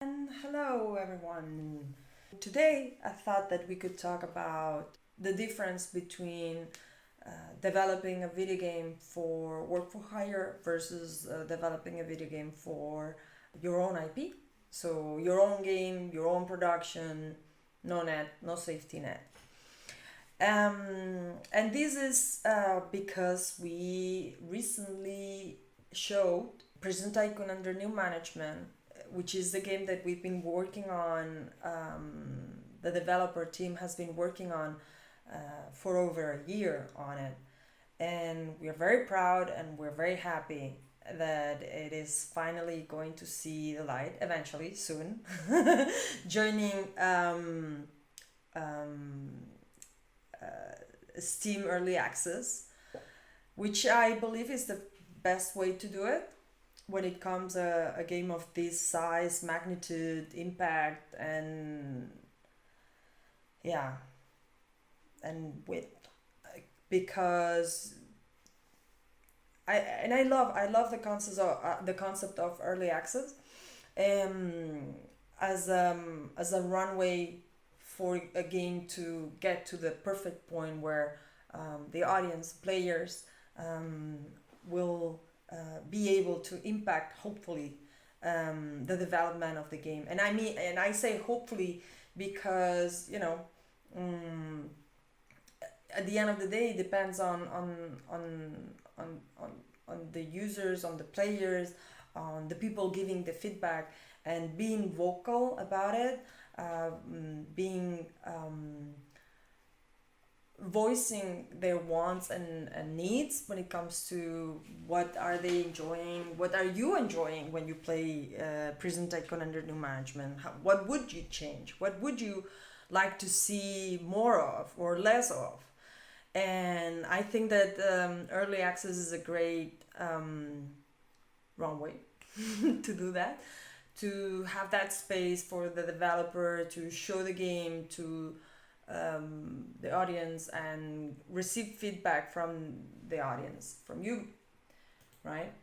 And hello, everyone. Today, I thought that we could talk about the difference between developing a video game for work for hire versus developing a video game for your own IP. So, your own game, your own production, no net, no safety net. And this is because we recently showed Prison Tycoon under new management, which is the game that we've been working on. The developer team has been working on for over a year on it, and we are very proud and we're very happy that it is finally going to see the light eventually soon, joining um, Steam Early Access, which I believe is the best way to do it when it comes a game of this size, magnitude, impact, and yeah, and width, because I love the concept of early access, um, as a runway for a game to get to the perfect point where the audience players um, will be able to impact, hopefully, the development of the game. And I say hopefully because um, at the end of the day, it depends on on the users, on the players, on the people giving the feedback and being vocal about it, being voicing their wants and needs when it comes to what are they enjoying, what are you enjoying when you play Prison Tycoon under new management. What would you change, what would you like to see more of or less of. And I think that early access is a great runway to do that, to have that space for the developer to show the game to the audience and receive feedback from the audience, from you, right?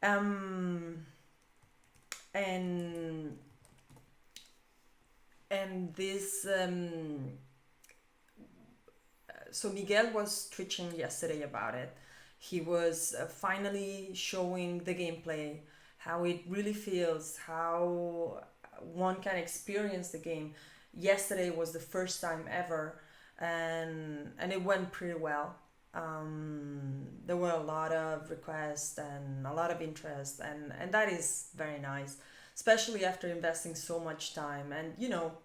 Um, and and this so Miguel was twitching yesterday about it. He was finally showing the gameplay, how it really feels, how one can experience the game. Yesterday was the first time ever, and it went pretty well. There were a lot of requests and a lot of interest, and that is very nice, especially after investing so much time. And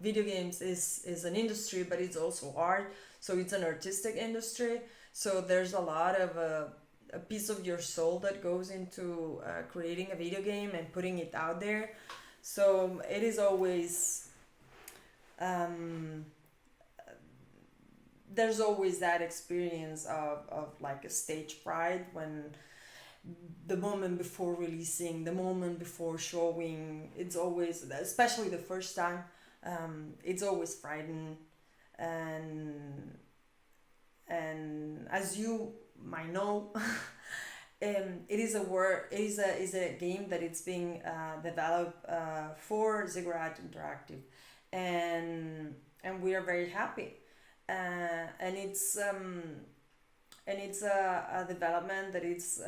video games is an industry, but it's also art, so it's an artistic industry. So there's a lot of a piece of your soul that goes into creating a video game and putting it out there. So it is always um, there's always that experience of like a stage fright when the moment before releasing, the moment before showing, it's always, especially the first time, it's always frightening. and and as you might know, it is a game that it's being developed for Ziggurat Interactive, and we are very happy. And it's a development that is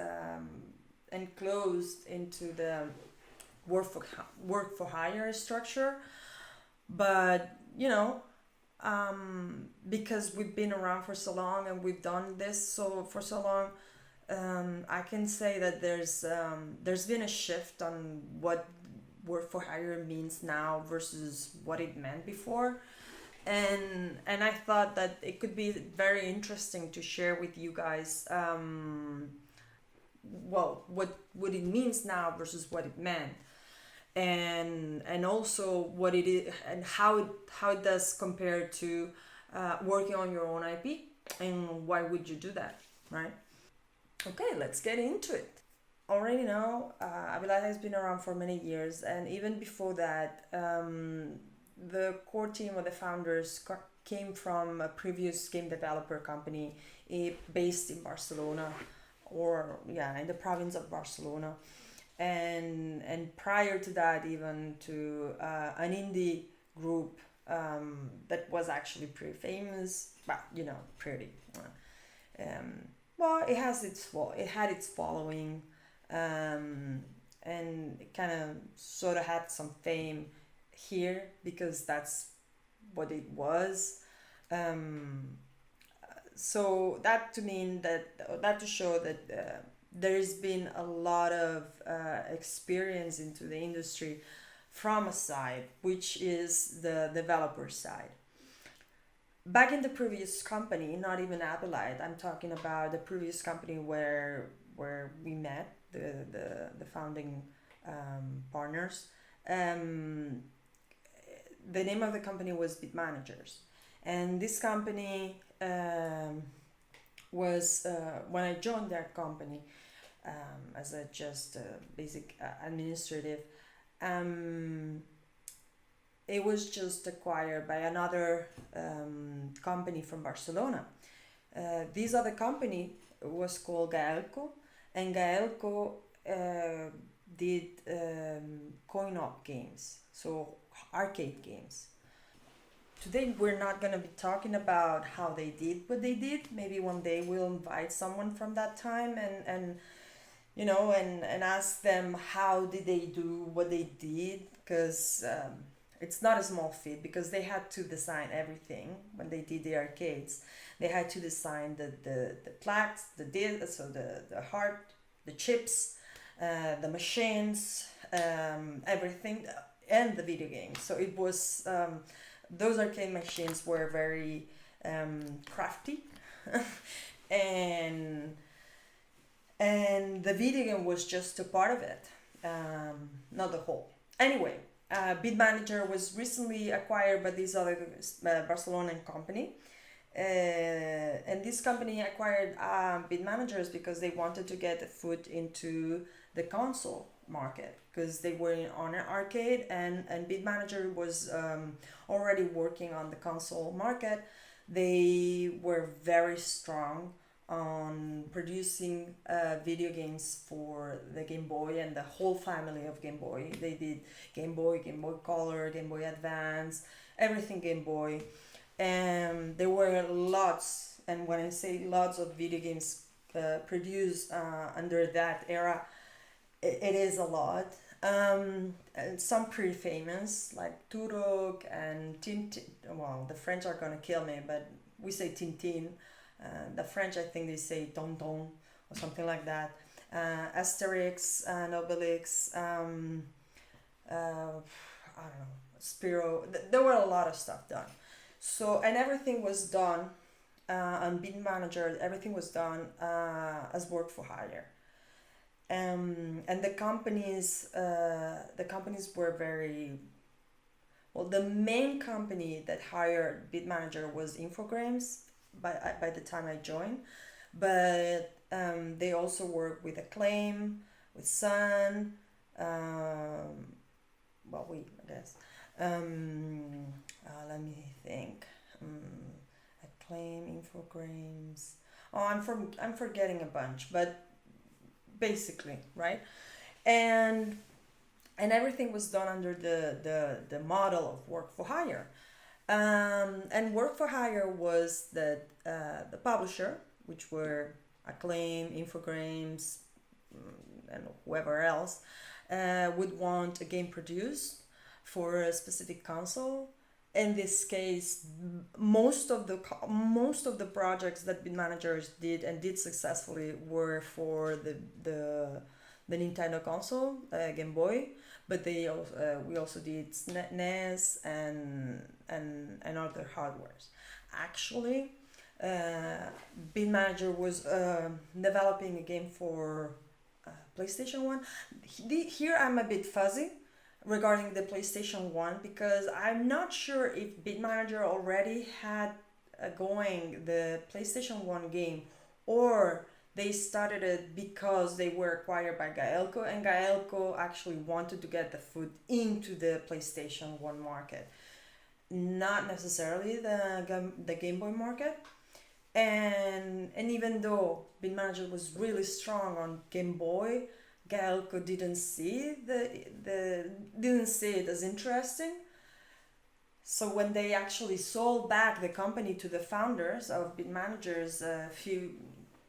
enclosed into the work for hire structure. But because we've been around for so long and we've done this so for so long, I can say that there's been a shift on what work for hire means now versus what it meant before. And I thought that it could be very interesting to share with you guys, well, what it means now versus what it meant, and also what it is and how it does compare to working on your own IP, and why would you do that, right? Okay, let's get into it. Already know, Abylight has been around for many years, and even before that, the core team of the founders came from a previous game developer company, based in Barcelona, or yeah, in the province of Barcelona. and prior to that, even to an indie group that was actually pretty famous, but pretty. Um, well, it had its following, and it kind of sort of had some fame here because that's what it was. Um, so that to mean that to show that there's been a lot of experience into the industry from a side, which is the developer side. Back in the previous company, not even Abylight, I'm talking about the previous company where we met the founding partners. Um, the name of the company was Bit Managers, and this company was when I joined that company as a just basic administrative. Um, it was just acquired by another company from Barcelona. This other company was called Gaelco, and Gaelco did coin-op games, so arcade games. Today we're not going to be talking about how they did what they did. Maybe one day we'll invite someone from that time and ask them how did they do what they did, because it's not a small feat, because they had to design everything when they did the arcades. They had to design the plaques, the heart, the chips, the machines, everything, and the video games. So it was those arcade machines were very crafty, and the video game was just a part of it, not the whole. Anyway, Bid Manager was recently acquired by this other Barcelona company. And this company acquired Bid Managers because they wanted to get a foot into the console market, because they were on an arcade, and Bid Manager was already working on the console market. They were very strong on producing video games for the Game Boy and the whole family of Game Boy. They did Game Boy, Game Boy Color, Game Boy Advance, everything Game Boy. And there were lots, and when I say lots of video games produced under that era, it is a lot. And some pretty famous, like Turok and Tintin. Well, the French are gonna kill me, but we say Tintin. The French, I think they say Tonton or something like that. Asterix and Obelix. I don't know, Spiro. There were a lot of stuff done. So, and everything was done on Bid Manager. Everything was done as work for hire. And the companies were very well. The main company that hired Bid Manager was Infogrames by the time I joined, but they also work with Acclaim, with Sun, well, I guess. Let me think. Acclaim, Infogrames. Oh, I'm forgetting a bunch, but basically, right? And everything was done under the model of work for hire. And work for hire was that the publisher, which were Acclaim, Infogrames, and whoever else, would want a game produced for a specific console. In this case, most of the projects that Bid Managers did successfully were for the Nintendo console, Game Boy, but we also did NES and other hardwares. Actually, Bid Manager was developing a game for PlayStation 1. Here I'm a bit fuzzy regarding the PlayStation 1, because I'm not sure if Bid Manager already had going the PlayStation 1 game, or they started it because they were acquired by Gaelco, and Gaelco actually wanted to get the foot into the PlayStation 1 market, not necessarily the Game Boy market. And even though Bid Manager was really strong on Game Boy, Gaelco didn't see it as interesting. So when they actually sold back the company to the founders of Bit Managers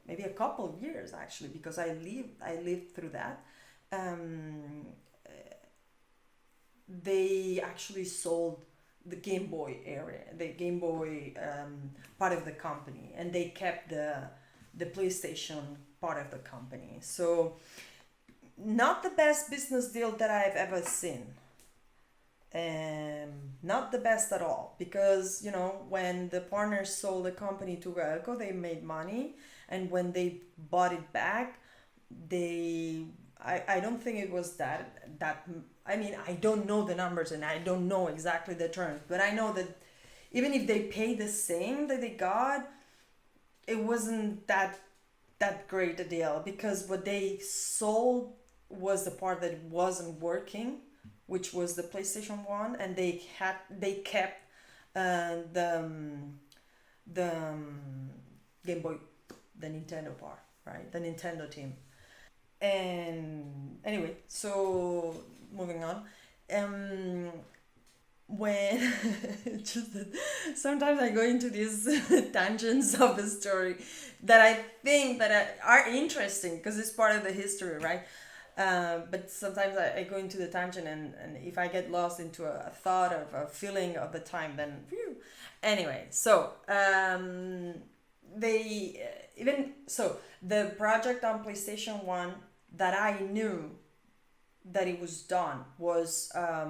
maybe a couple of years actually, because I lived through that. Um, they actually sold the Game Boy area, the Game Boy part of the company, and they kept the PlayStation part of the company. So not the best business deal that I've ever seen. Not the best at all, because when the partners sold the company to Gaelco, they made money, and when they bought it back, they I don't think it was that. I mean, I don't know the numbers and I don't know exactly the terms, but I know that even if they paid the same that they got, it wasn't that great a deal, because what they sold was the part that wasn't working, which was the PlayStation 1, and they kept the Game Boy, the Nintendo part, right? The Nintendo team. And anyway, so moving on. Um, when just that sometimes I go into these tangents of the story that I think that are interesting because it's part of the history, right? But sometimes I go into the tangent, and if I get lost into a thought of a feeling of the time, then phew. Anyway, so they even so the project on PlayStation 1 that I knew that it was done was a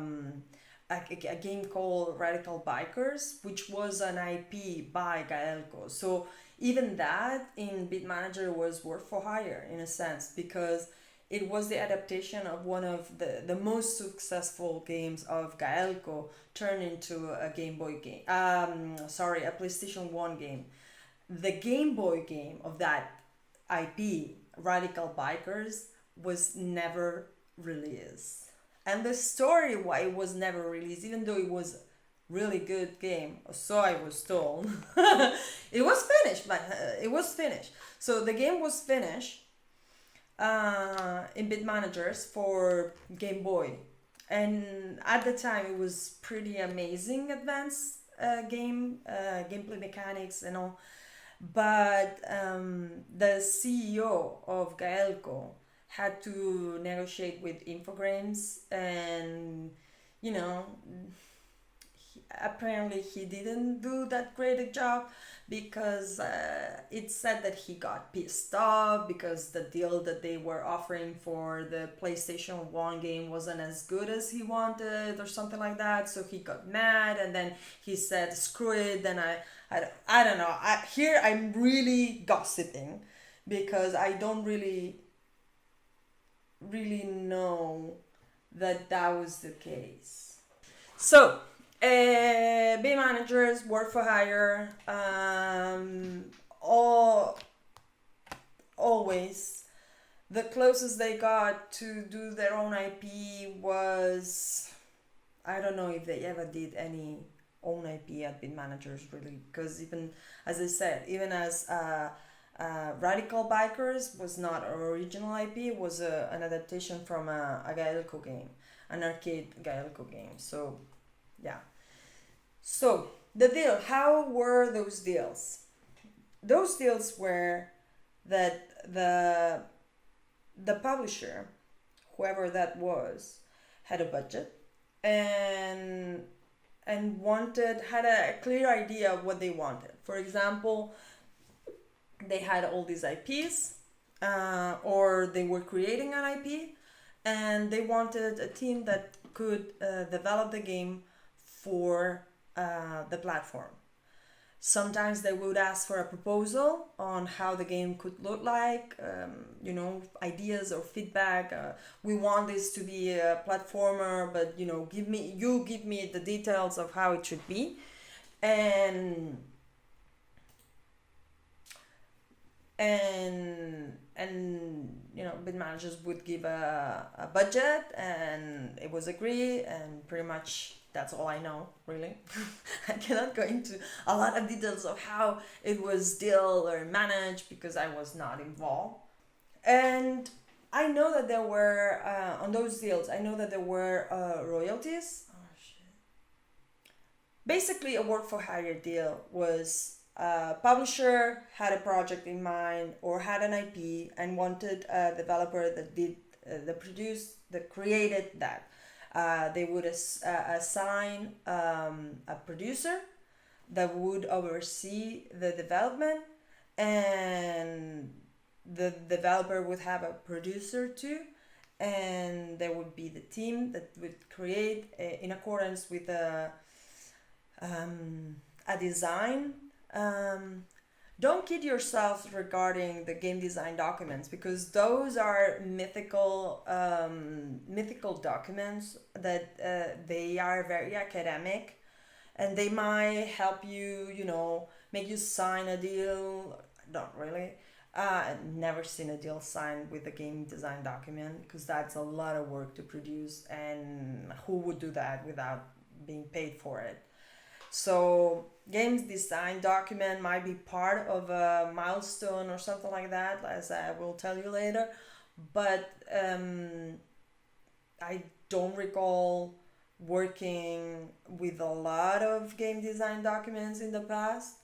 game called Radical Bikers, which was an IP by Gaelco. So even that in Beat Manager was work for hire in a sense, because it was the adaptation of one of the most successful games of Gaelco turned into a Game Boy game. Sorry, a PlayStation 1 game. The Game Boy game of that IP, Radical Bikers, was never released. And the story why it was never released, even though it was really good game, so I was told, it was finished, but it was finished. So the game was finished in Bit Managers for Game Boy, and at the time it was pretty amazing, advanced gameplay mechanics and all. But the CEO of Gaelco had to negotiate with Infogrames, and you know apparently he didn't do that great a job, because it said that he got pissed off because the deal that they were offering for the PlayStation 1 game wasn't as good as he wanted or something like that. So he got mad, and then he said screw it. Then I don't know, here I'm really gossiping because I don't really know that was the case. So, B managers work for hire. All always the closest they got to do their own IP was, I don't know if they ever did any own IP at Bit Managers really, because even as I said, even as Radical Bikers was not an original IP, it was an adaptation from a Gaelco game, an arcade Gaelco game. So yeah. So the deal, how were those deals? Those deals were that the publisher, whoever that was, had a budget, and had a clear idea of what they wanted. For example, they had all these IPs, or they were creating an IP, and they wanted a team that could develop the game for the platform. Sometimes they would ask for a proposal on how the game could look like, ideas or feedback. We want this to be a platformer, but give me the details of how it should be, and bid managers would give a budget, and it was agreed, and pretty much that's all I know, really. I cannot go into a lot of details of how it was dealt or managed because I was not involved. And I know that there were on those deals. I know that there were royalties. Oh shit! Basically, a work for hire deal was a publisher had a project in mind or had an IP and wanted a developer that did the produce that created that. They would assign a producer that would oversee the development, and the developer would have a producer too, and there would be the team that would create in accordance with a design. Don't kid yourself regarding the game design documents, because those are mythical documents that they are very academic, and they might help you, make you sign a deal. Not really. Never seen a deal signed with a game design document, because that's a lot of work to produce, and who would do that without being paid for it? So games design document might be part of a milestone or something like that, as I will tell you later. But I don't recall working with a lot of game design documents in the past.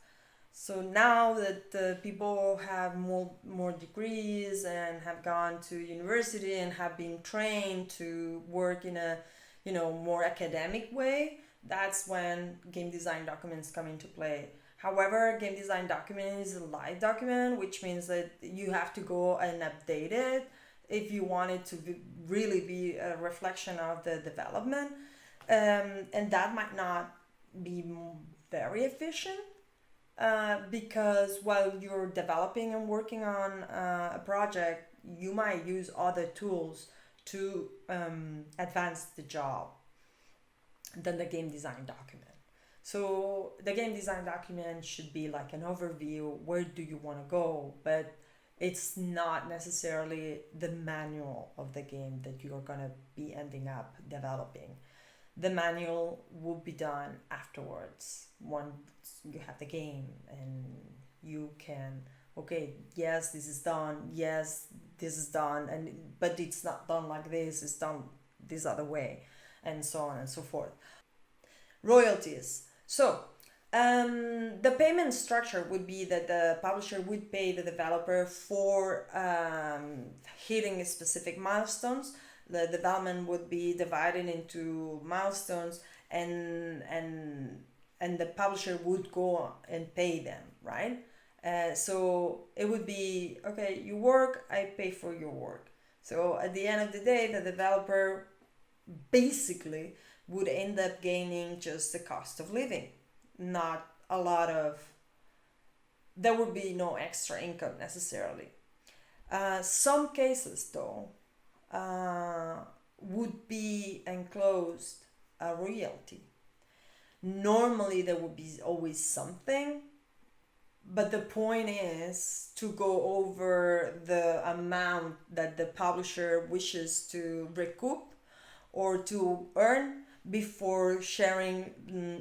So now that people have more degrees and have gone to university and have been trained to work in a more academic way, that's when game design documents come into play. However, game design document is a live document, which means that you have to go and update it if you want it to really be a reflection of the development. And that might not be very efficient, because while you're developing and working on a project, you might use other tools to advance the job than the game design document. So the game design document should be like an overview, where do you want to go, but it's not necessarily the manual of the game that you're going to be ending up developing. The manual will be done afterwards, once you have the game and you can, okay, yes, this is done, yes, this is done, but it's not done like this, it's done this other way, and so on and so forth. Royalties. So the payment structure would be that the publisher would pay the developer for hitting specific milestones. The development would be divided into milestones, and the publisher would go and pay them, right? So it would be, okay, you work, I pay for your work. So at the end of the day, the developer basically would end up gaining just the cost of living, not a lot of, there would be no extra income necessarily. Some cases though would be enclosed a royalty. Normally there would be always something, but the point is to go over the amount that the publisher wishes to recoup or to earn before sharing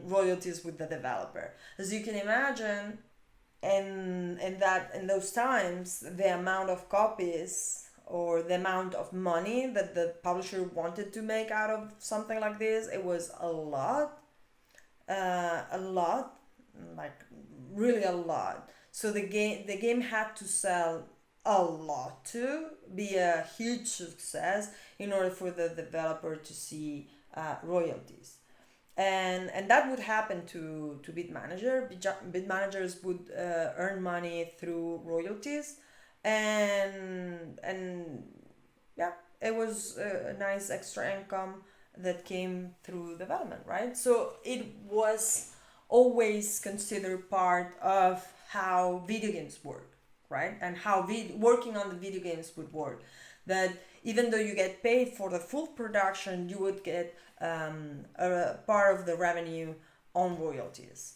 royalties with the developer. As you can imagine, in those times, the amount of copies or the amount of money that the publisher wanted to make out of something like this, it was a lot, like really a lot. So the game had to sell a lot to be a huge success in order for the developer to see royalties. And that would happen to bid manager. Bid managers would earn money through royalties, and yeah, it was a nice extra income that came through development, right? So it was always considered part of how video games work, right? And how working on the video games would work. That even though you get paid for the full production, you would get a part of the revenue on royalties.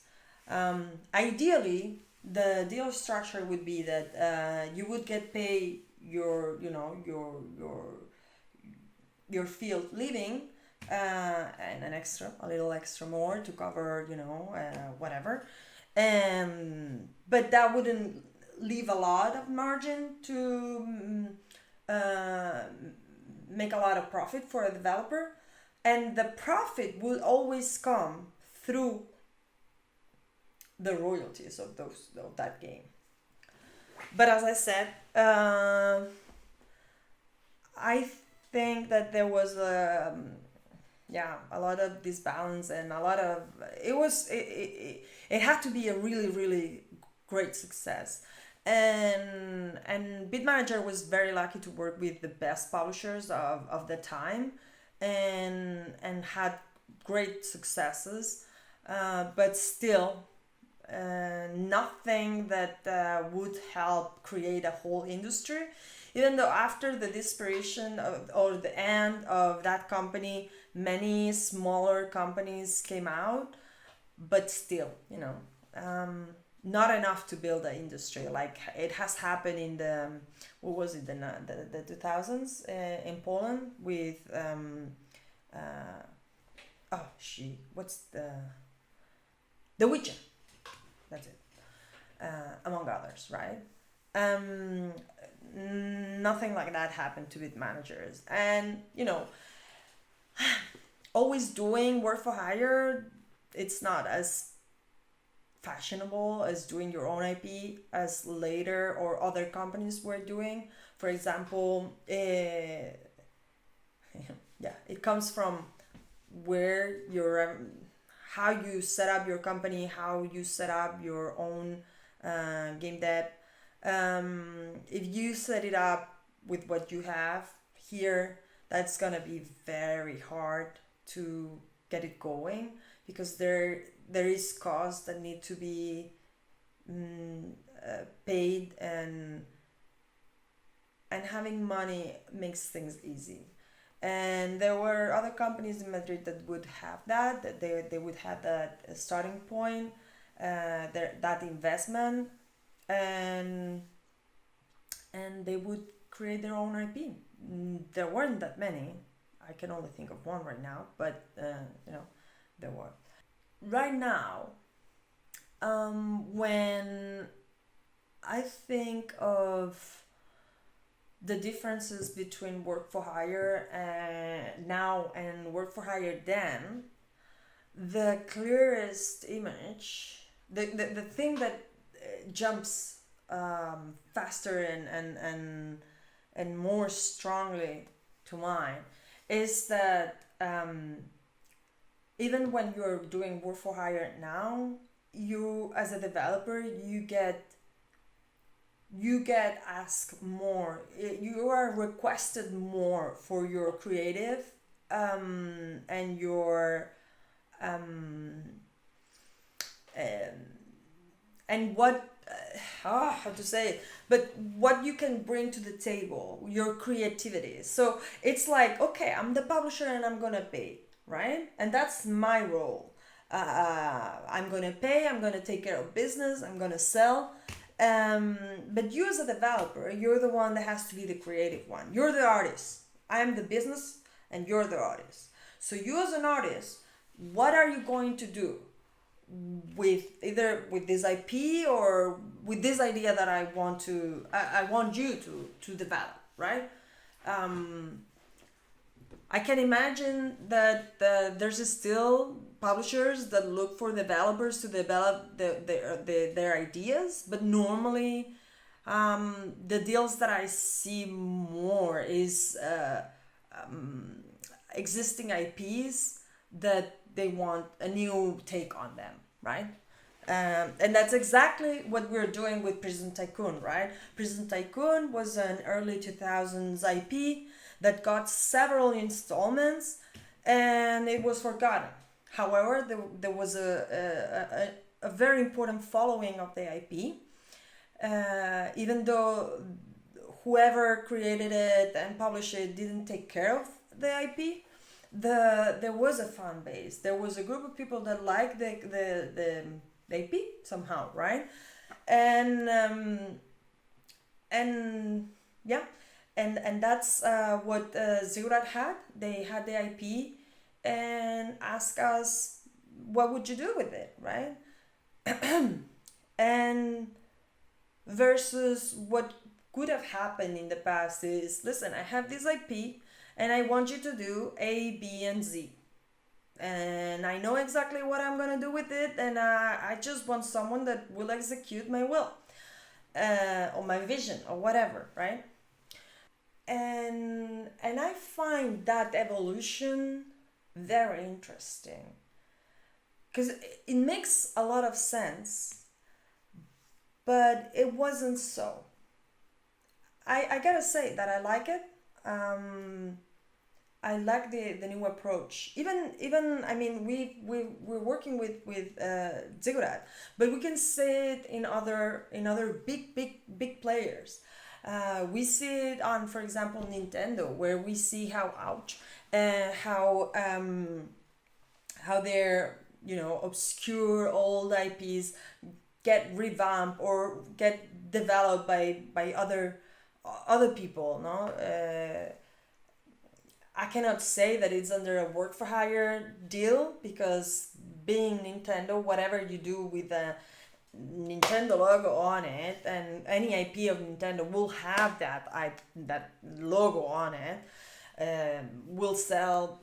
Ideally, the deal structure would be that you would get paid your field living, and a little extra more to cover whatever, but that wouldn't leave a lot of margin to uh, make a lot of profit for a developer, and the profit will always come through the royalties of that game. But as I said, I think that there was a lot of disbalance, and a lot of it had to be a really, really great success. And Bit Manager was very lucky to work with the best publishers of the time, and had great successes, but still nothing that would help create a whole industry. Even though after the desperation or the end of that company, many smaller companies came out, but still, not enough to build an industry. Like it has happened in the, what was it, the 2000s in Poland with, what's The Witcher. That's it. Among others, right? Nothing like that happened to Bit Managers. And, always doing work for hire, it's not as fashionable as doing your own IP as later or other companies were doing. For example, it comes from where you're, how you set up your company, how you set up your own game dev. If you set it up with what you have here, that's gonna be very hard to get it going, because there is costs that need to be paid, and having money makes things easy. And there were other companies in Madrid that would have that they would have that starting point, that investment, and they would create their own IP. There weren't that many. I can only think of one right now, but there were. Right now, when I think of the differences between work for hire now and work for hire then, the clearest image, the thing that jumps faster and more strongly to mind is that even when you're doing work for hire now, you as a developer, you get asked more. You are requested more for your creative and your and what how to say it, but what you can bring to the table, your creativity. So it's like, okay, I'm the publisher and I'm gonna pay, right? And that's my role. I'm gonna pay, I'm gonna take care of business, I'm gonna sell. But you as a developer, you're the one that has to be the creative one. You're the artist. I'm the business and you're the artist. So you as an artist, what are you going to do with either with this IP or with this idea that I want you to develop, right? I can imagine that there's still publishers that look for developers to develop their ideas, but normally the deals that I see more is existing IPs that they want a new take on them, right? And that's exactly what we're doing with Prison Tycoon, right? Prison Tycoon was an early 2000s IP that got several installments and it was forgotten. However, there was a very important following of the IP, even though whoever created it and published it didn't take care of the IP. There was a fan base. There was a group of people that liked the IP somehow, right? And that's what Ziggurat had. They had the IP and asked us, what would you do with it, right? And versus what could have happened in the past is, listen, I have this IP and I want you to do A, B, and Z. And I know exactly what I'm gonna do with it, and I just want someone that will execute my will, or my vision, or whatever, right? And I find that evolution very interesting because it makes a lot of sense, but it wasn't so. I gotta say that I like it. Um, I like the new approach. Even I mean we're working with Ziggurat, but we can see it in other big players. We see it on, for example, Nintendo, where we see how ouch, how their obscure old IPs get revamped or get developed by other people. No, I cannot say that it's under a work for hire deal because being Nintendo, whatever you do with the Nintendo logo on it, and any IP of Nintendo will have that logo on it. Will sell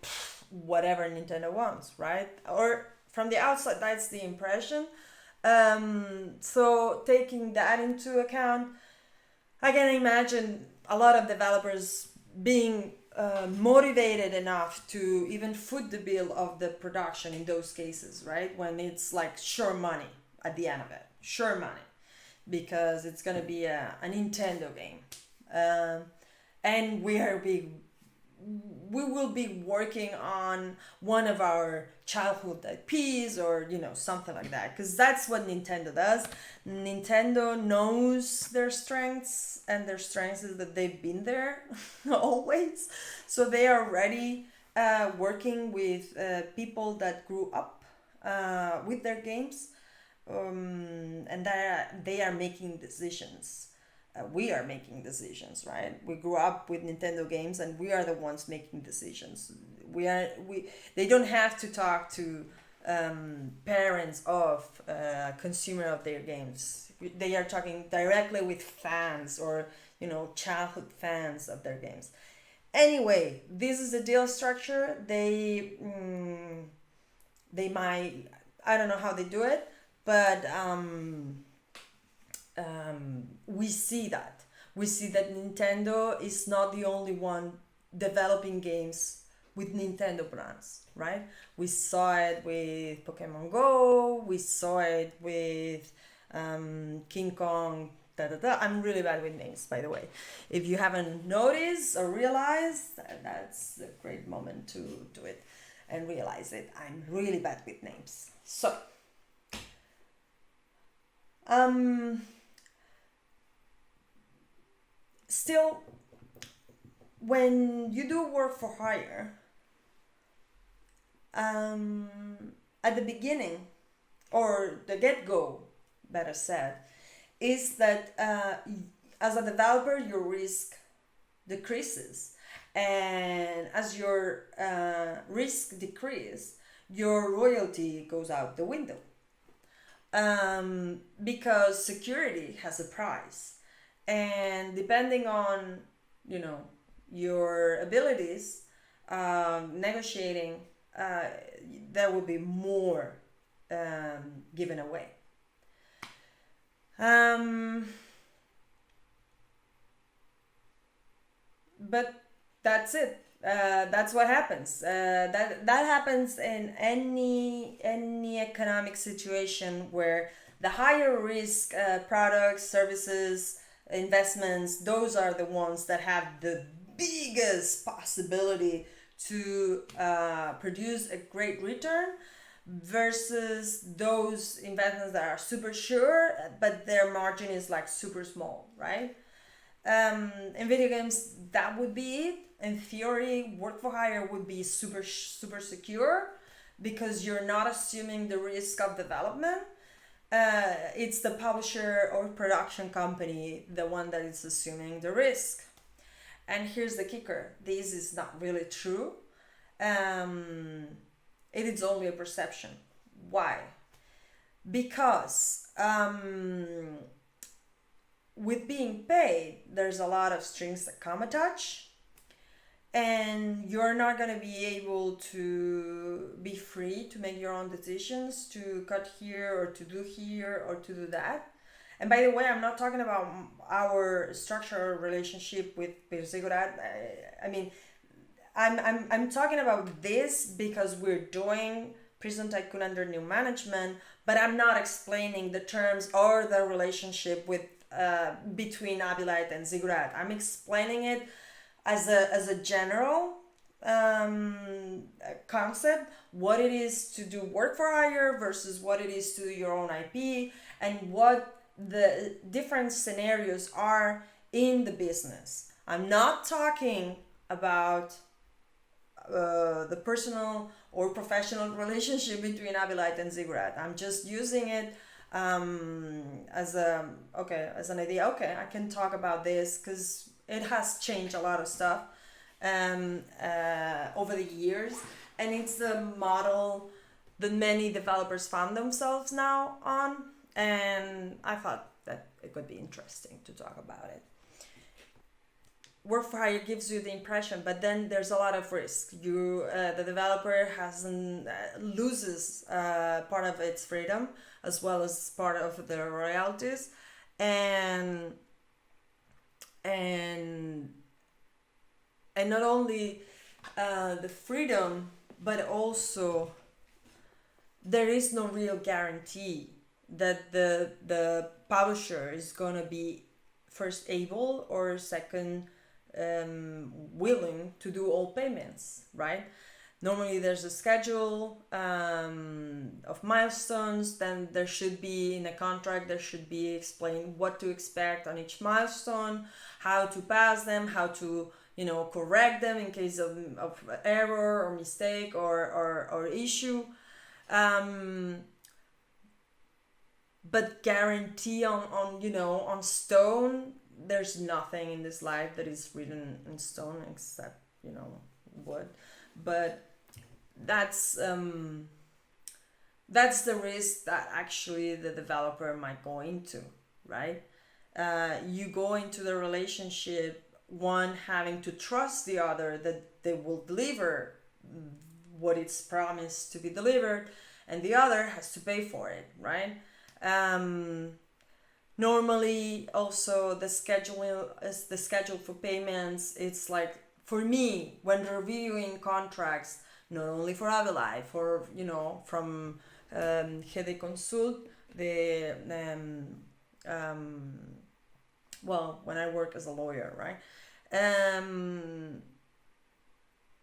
whatever Nintendo wants, right? Or from the outside, that's the impression. So taking that into account, I can imagine a lot of developers being motivated enough to even foot the bill of the production in those cases, right? When it's like sure money at the end of it, sure money, because it's gonna be a Nintendo game, and we will be working on one of our childhood IPs, or something like that, because that's what Nintendo does. Nintendo knows their strengths, and their strengths is that they've been there always, so they are already working with people that grew up with their games, and that they are making decisions. We are making decisions, right? We grew up with Nintendo games, and we are the ones making decisions. They don't have to talk to parents of consumer of their games. They are talking directly with fans, or childhood fans of their games. Anyway, this is the deal structure. They might, I don't know how they do it, but we see that Nintendo is not the only one developing games with Nintendo brands, right? We saw it with Pokemon Go. We saw it with King Kong. Da, da, da. I'm really bad with names, by the way. If you haven't noticed or realized, that's a great moment to do it and realize it. I'm really bad with names. So, still, when you do work for hire, at the beginning, or the get-go, better said, is that as a developer, your risk decreases, and as your risk decreases, your royalty goes out the window, because security has a price, and depending on your abilities, negotiating, there will be more given away. But that's it. That's what happens. That happens in any economic situation where the higher risk products, services, investments, those are the ones that have the biggest possibility to produce a great return, versus those investments that are super sure but their margin is like super small, right? In video games, that would be it. In theory, work for hire would be super secure, because you're not assuming the risk of development. It's the publisher or production company, the one that is assuming the risk. And here's the kicker: this is not really true. It is only a perception. Why? Because with being paid, there's a lot of strings that come attached, and you're not going to be able to be free to make your own decisions, to cut here or to do here or to do that. And by the way, I'm not talking about our structural relationship with Persigurat. I mean, I'm talking about this because we're doing Prison Tycoon under new management, but I'm not explaining the terms or the relationship with between Abylight and Ziggurat. I'm explaining it as a general concept, what it is to do work for hire versus what it is to do your own IP, and what the different scenarios are in the business. I'm not talking about the personal or professional relationship between Abylight and Ziggurat. I'm just using it as an idea. Okay, I can talk about this because it has changed a lot of stuff over the years, and it's the model that many developers found themselves now on, and I thought that it could be interesting to talk about it. Work for hire gives you the impression, but then there's a lot of risk. The developer loses part of its freedom as well as part of the royalties, and not only the freedom, but also there is no real guarantee that the publisher is gonna be first able or second willing to do all payments, right? Normally there's a schedule of milestones, then there should be in a contract, there should be explained what to expect on each milestone, how to pass them, how to correct them in case of error or mistake or issue. But guarantee on stone, there's nothing in this life that is written in stone except wood. But that's the risk that actually the developer might go into, right? You go into the relationship, one having to trust the other that they will deliver what it's promised to be delivered, and the other has to pay for it, right? Normally also the schedule for payments, it's like, for me, when reviewing contracts, not only for Abylight, for from Hede Consult, the when I work as a lawyer, right?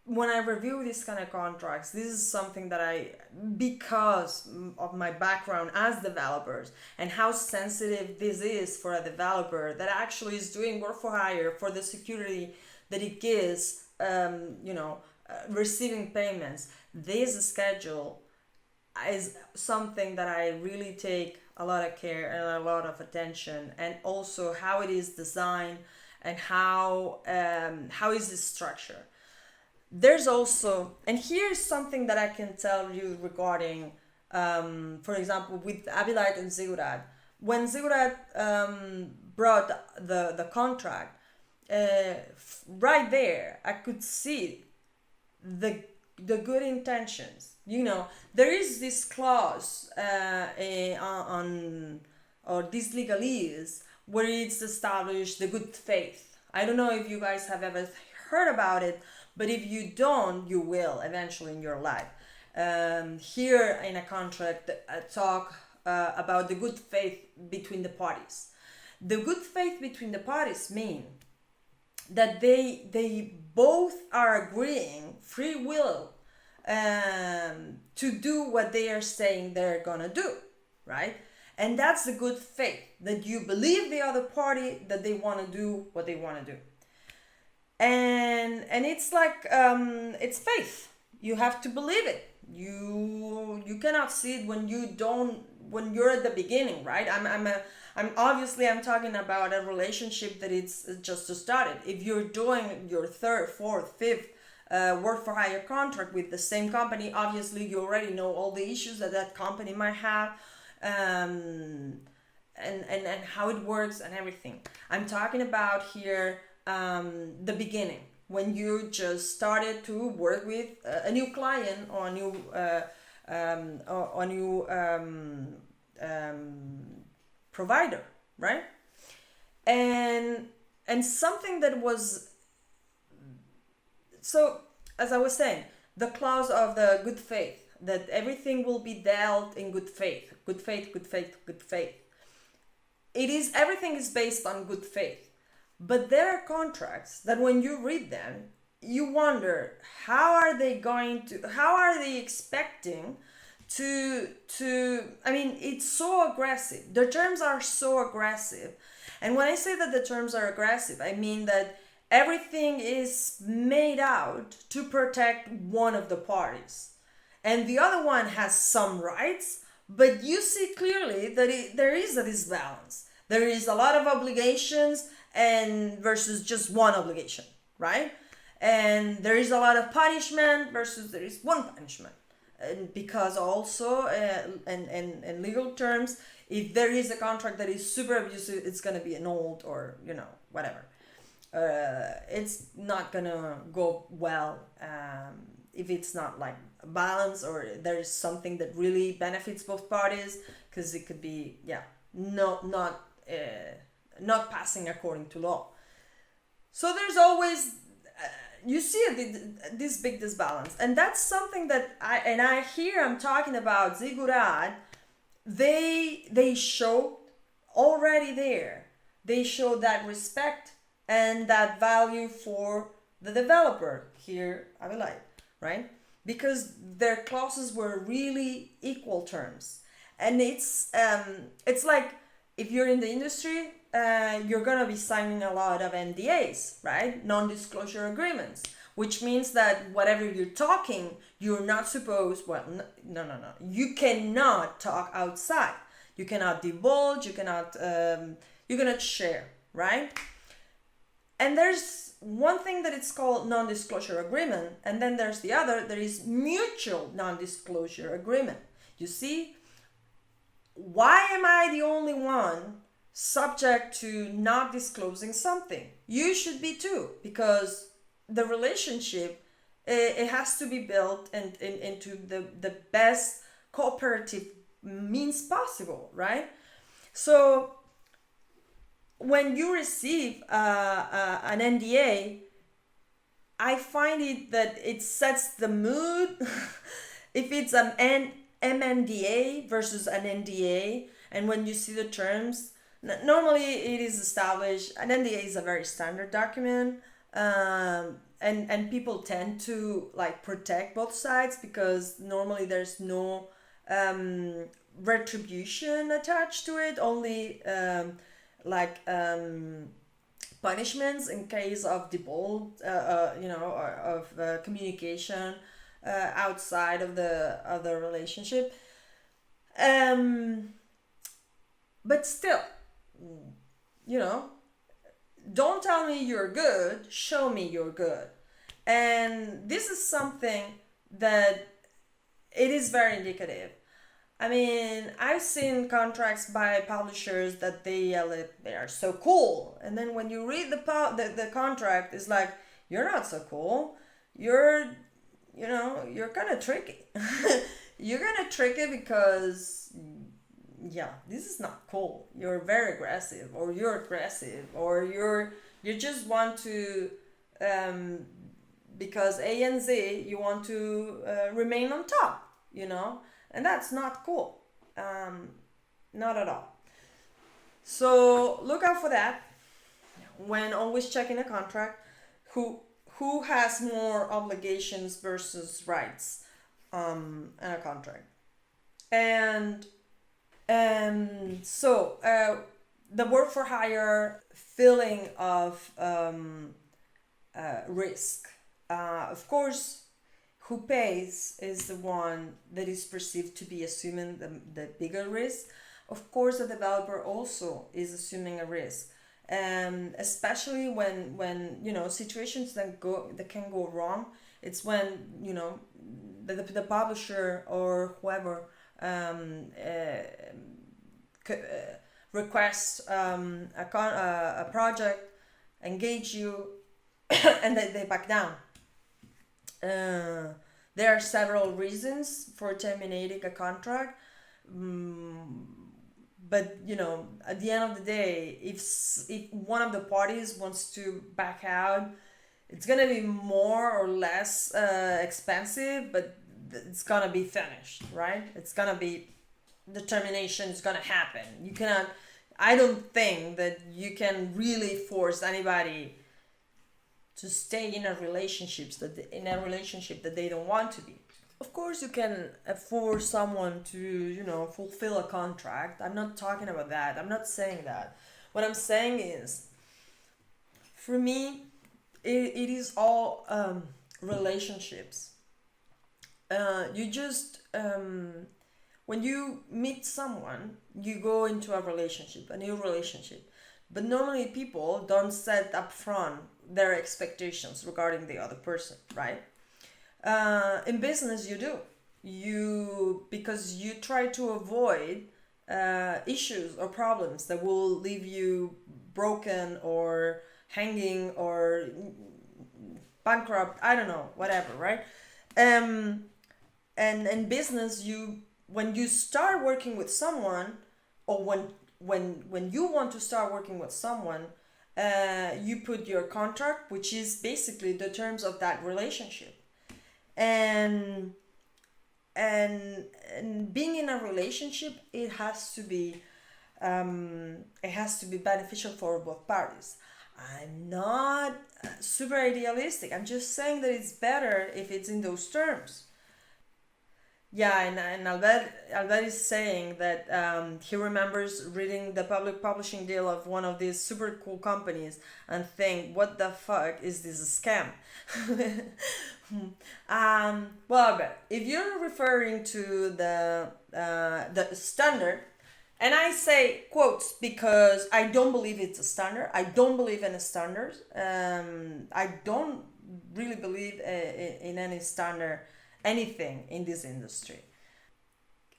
When I review these kind of contracts, this is something that because of my background as developers and how sensitive this is for a developer that actually is doing work for hire, for the security that it gives, receiving payments. This schedule is something that I really take a lot of care and a lot of attention, and also how it is designed and how is it structured. There's also, and here's something that I can tell you regarding, for example, with Abylight and Ziggurat. When Ziggurat brought the contract, right there, I could see the good intentions. There is this clause on or this legalese where it's established the good faith. I don't know if you guys have ever heard about it, but if you don't, you will eventually in your life. Here in a contract, talk about the good faith between the parties. The good faith between the parties mean that they both are agreeing, free will, to do what they are saying they're gonna do, right? And that's the good faith, that you believe the other party that they want to do what they want to do. And it's like it's faith. You have to believe it. You cannot see it when you're at the beginning, right? I'm obviously talking about a relationship that it's just started. If you're doing your third, fourth, fifth work for hire contract with the same company, obviously you already know all the issues that company might have, and how it works and everything. I'm talking about here the beginning, when you just started to work with a new client or a new provider, right? And something that was, so as I was saying, the clause of the good faith, that everything will be dealt in good faith, good faith, good faith, good faith. It is, everything is based on good faith. But there are contracts that when you read them, you wonder, how are they expecting to I mean, it's so aggressive. The terms are so aggressive. And when I say that the terms are aggressive, I mean that everything is made out to protect one of the parties. And the other one has some rights, but you see clearly that there is a disbalance. There is a lot of obligations and versus just one obligation, right? And there is a lot of punishment versus there is one punishment. And because also, in legal terms, if there is a contract that is super abusive, it's going to be annulled or, whatever. It's not going to go well if it's not like a balance or there is something that really benefits both parties, because it could be, not passing according to law. So there's always, you see this big disbalance, and that's something that I'm talking about Ziggurat. They show already there. They show that respect and that value for the developer here, Abylight, right? Because their clauses were really equal terms, and it's like, if you're in the industry, you're gonna be signing a lot of NDAs, right? Non-disclosure agreements, which means that whatever you're talking, you're not supposed, no. You cannot talk outside. You cannot divulge, you cannot share, right? And there's one thing that it's called non-disclosure agreement, and then there's the other, there is mutual non-disclosure agreement. You see, why am I the only one subject to not disclosing something? You should be too, because the relationship, it has to be built into the best cooperative means possible, right? So when you receive an NDA, I find it that it sets the mood. If it's an MNDA versus an NDA, and when you see the terms, normally it is established. An NDA is a very standard document, and people tend to like protect both sides because normally there's no retribution attached to it, only punishments in case of default, of communication outside of the relationship. But still, don't tell me you're good, show me you're good. And this is something that it is very indicative. I mean, I've seen contracts by publishers that they are so cool, and then when you read the contract, it's like, you're not so cool. You're kind of tricky. You're kind of tricky because, this is not cool. You're very aggressive, or you're aggressive, or you just want to, because A and Z, you want to remain on top, and that's not cool. Not at all. So look out for that when always checking a contract. Who has more obligations versus rights in a contract? And so the work for hire feeling of risk. Of course, who pays is the one that is perceived to be assuming the bigger risk. Of course, the developer also is assuming a risk, especially when situations that can go wrong. It's when the publisher or whoever request a project, engage you, and they back down. There are several reasons for terminating a contract. But at the end of the day, if one of the parties wants to back out, it's gonna be more or less expensive, but it's gonna be finished, right? It's gonna be the termination is gonna happen. You cannot. I don't think that you can really force anybody to stay in a relationship that they don't want to be. Of course, you can force someone to fulfill a contract. I'm not talking about that. I'm not saying that. What I'm saying is, for me, it is all relationships. You just when you meet someone, you go into a new relationship. But normally people don't set up front their expectations regarding the other person, right? In business, you do. Because you try to avoid issues or problems that will leave you broken or hanging or bankrupt. I don't know, whatever, right? And in business, when you start working with someone, or when you want to start working with someone, you put your contract, which is basically the terms of that relationship. And being in a relationship, it has to be beneficial for both parties. I'm not super idealistic. I'm just saying that it's better if it's in those terms. Yeah, and Albert is saying that he remembers reading the public publishing deal of one of these super cool companies and think, what the fuck is this a scam? Well, Albert, if you're referring to the standard, and I say quotes because I don't believe it's a standard. I don't believe in a standard. I don't really believe in any standard anything in this industry.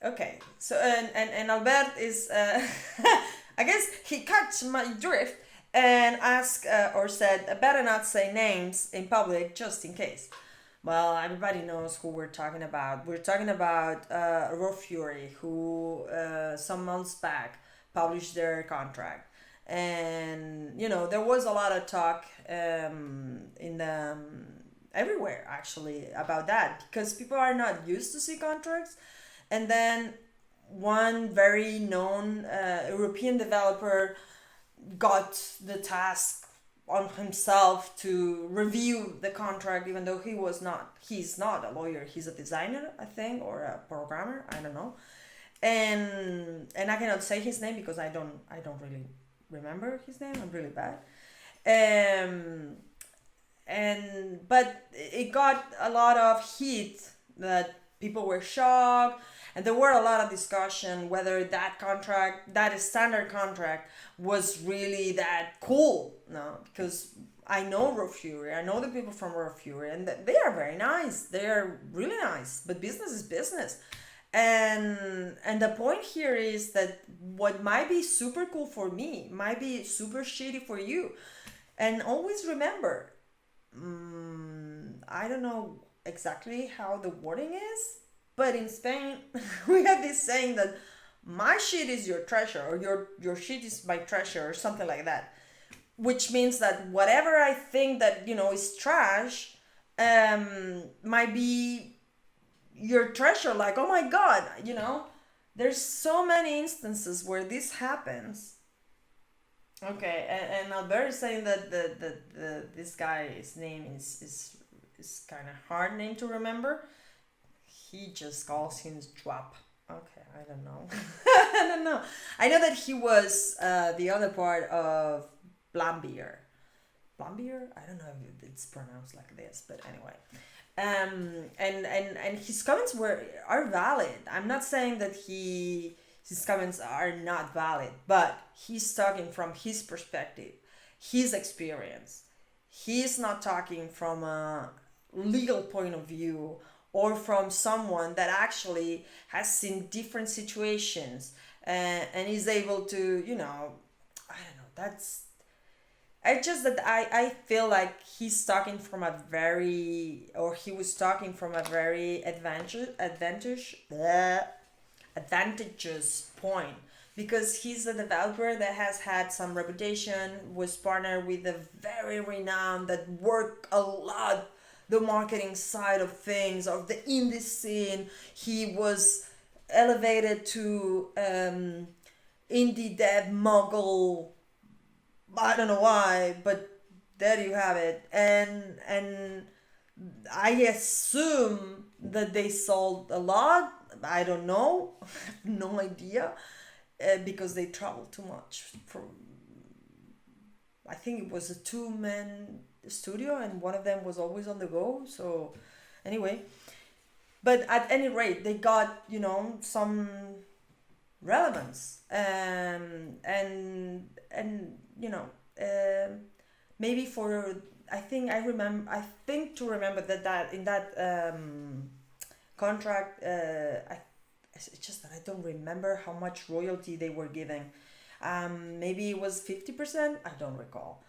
Okay, so and Albert is I guess he caught my drift and asked or said better not say names in public just in case. Well, everybody knows who we're talking about. We're talking about Raw Fury, who some months back published their contract, and there was a lot of talk in the everywhere actually about that, because people are not used to see contracts. And then one very known European developer got the task on himself to review the contract, even though he's not a lawyer, he's a designer, I think, or a programmer, I don't know. And I cannot say his name because I don't really remember his name. I'm really bad. But it got a lot of heat, that people were shocked, and there were a lot of discussion whether that standard contract was really that cool. No, because I know Raw Fury, I know the people from Raw Fury, and they are very nice. They are really nice, but business is business. And the point here is that what might be super cool for me might be super shitty for you. And always remember, I don't know exactly how the wording is, but in Spain we have this saying that my shit is your treasure, or your shit is my treasure, or something like that, which means that whatever I think that is trash might be your treasure. Like, oh my god, there's so many instances where this happens. Okay, and Albert is saying that this guy's name is kind of hard name to remember. He just calls him Schwab. Okay, I don't know. I don't know. I know that he was the other part of Blambier. Blambier? I don't know if it's pronounced like this, but anyway. And his comments are valid. I'm not saying that his comments are not valid, but he's talking from his perspective, his experience. He's not talking from a legal point of view, or from someone that actually has seen different situations and he's able to, I don't know. I just that I feel like he's talking from a very, or he was talking from a very advantageous point, because he's a developer that has had some reputation, was partnered with a very renowned that work a lot the marketing side of things of the indie scene. He was elevated to indie dev mogul. I don't know why, but there you have it. And I assume that they sold a lot. I don't know. I have no idea, because they traveled too much. I think it was a two-man studio, and one of them was always on the go. So anyway, but at any rate, they got, some relevance, and maybe for, I think to remember that in that contract, it's just that I don't remember how much royalty they were giving. Maybe it was 50%. I don't recall,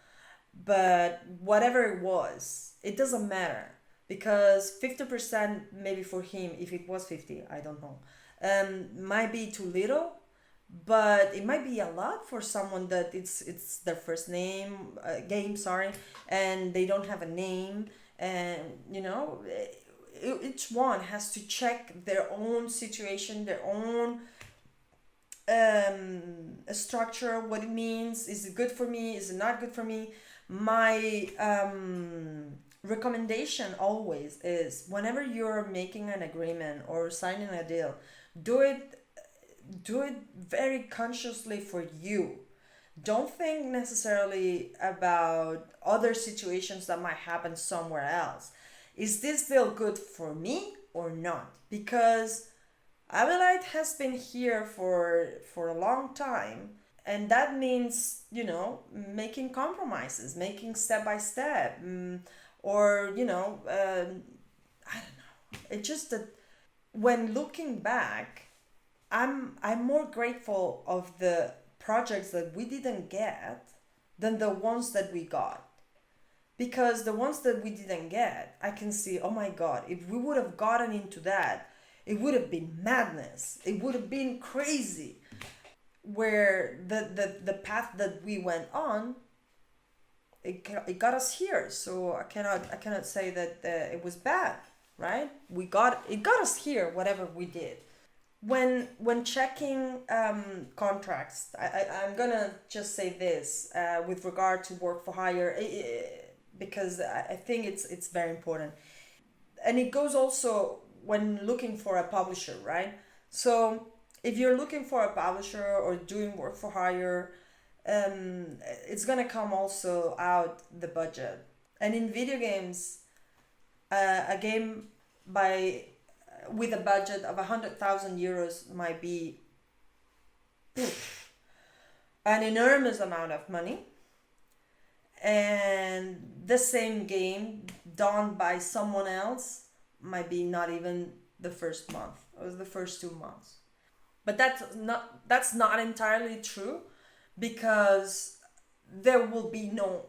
but whatever it was, it doesn't matter, because 50% maybe for him, if it was 50, I don't know, might be too little, but it might be a lot for someone that it's their first game, sorry, and they don't have a name, and each one has to check their own situation, their own structure, what it means. Is it good for me? Is it not good for me? My recommendation always is, whenever you're making an agreement or signing a deal, do it very consciously for you. Don't think necessarily about other situations that might happen somewhere else. Is this deal good for me or not? Because Abylight has been here for a long time, and that means, making compromises, making step by step, or I don't know. It's just that when looking back, I'm more grateful of the projects that we didn't get than the ones that we got. Because the ones that we didn't get, I can see, oh my God, if we would have gotten into that, it would have been madness. It would have been crazy. Where the path that we went on, it got us here. So I cannot say that it was bad, right? It got us here, whatever we did. When checking contracts, I'm gonna just say this with regard to work for hire, because I think it's very important, and it goes also when looking for a publisher, right? So if you're looking for a publisher or doing work for hire, it's gonna come also out the budget. And in video games, a game by with a budget of 100,000 euros might be an enormous amount of money, and the same game done by someone else might be not even the first month or the first 2 months. But that's not entirely true, because there will be no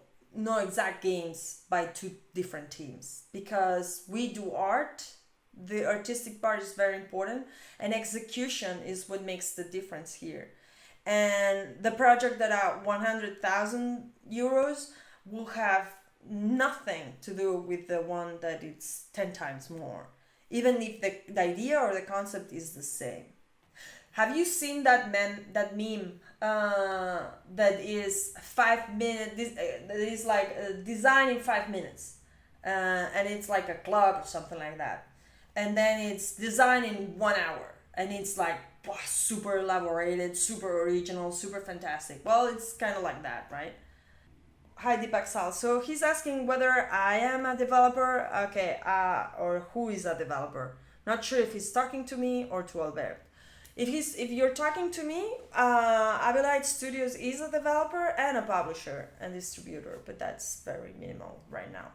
exact games by two different teams, because we do art. The artistic part is very important, and execution is what makes the difference here. And the project that are 100,000 euros will have nothing to do with the one that it's 10 times more, even if the idea or the concept is the same. Have you seen that meme that is 5 minutes? That is like design in 5 minutes, and it's like a club or something like that, and then it's design in 1 hour, and it's like super elaborated, super original, super fantastic. Well, it's kind of like that, right? Hi, Deepak Sal. So he's asking whether I am a developer, okay, or who is a developer. Not sure if he's talking to me or to Albert. If you're talking to me, Abylight Studios is a developer and a publisher and distributor, but that's very minimal right now.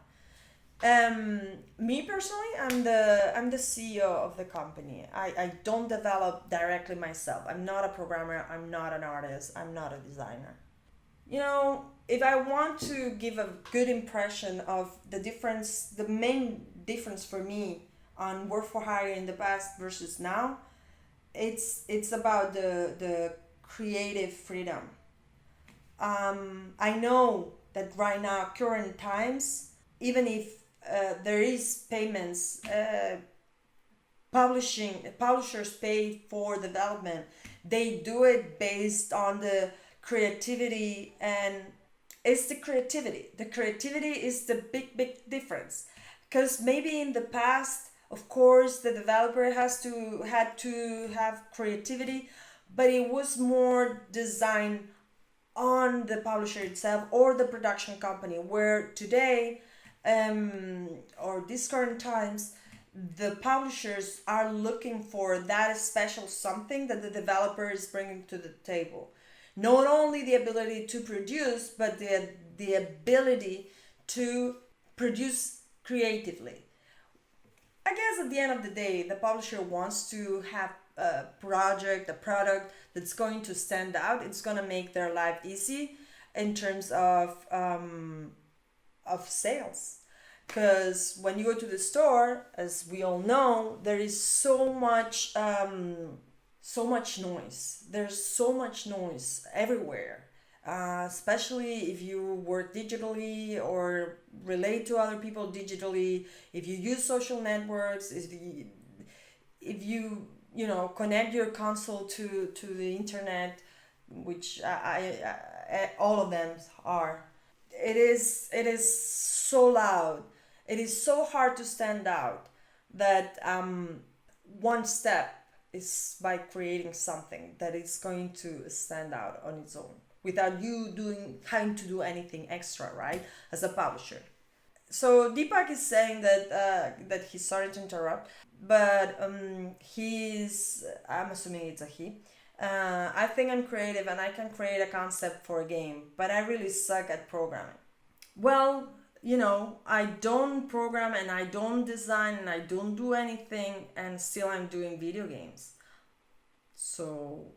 Me personally, I'm the CEO of the company. I don't develop directly myself. I'm not a programmer. I'm not an artist. I'm not a designer. If I want to give a good impression of the difference, the main difference for me on work for hire in the past versus now, it's about the creative freedom. I know that right now, current times, even if there is payments, publishers pay for development. They do it based on the creativity, and it's the creativity. The creativity is the big difference. Because maybe in the past, of course, the developer had to have creativity, but it was more designed on the publisher itself or the production company, where today, or these current times, the publishers are looking for that special something that the developer is bringing to the table. Not only the ability to produce, but the ability to produce creatively. I guess at the end of the day, the publisher wants to have a product that's going to stand out. It's going to make their life easy in terms of sales. Because when you go to the store, as we all know, there is so much noise. There's so much noise everywhere. Especially if you work digitally or relate to other people digitally, if you use social networks, if you connect your console to the internet, which all of them are. It is so loud. It is so hard to stand out that one step is by creating something that is going to stand out on its own without you having to do anything extra, right? As a publisher. So Deepak is saying that he's sorry to interrupt, but I'm assuming it's a he. I think I'm creative and I can create a concept for a game, but I really suck at programming. Well, I don't program and I don't design and I don't do anything, and still I'm doing video games. So,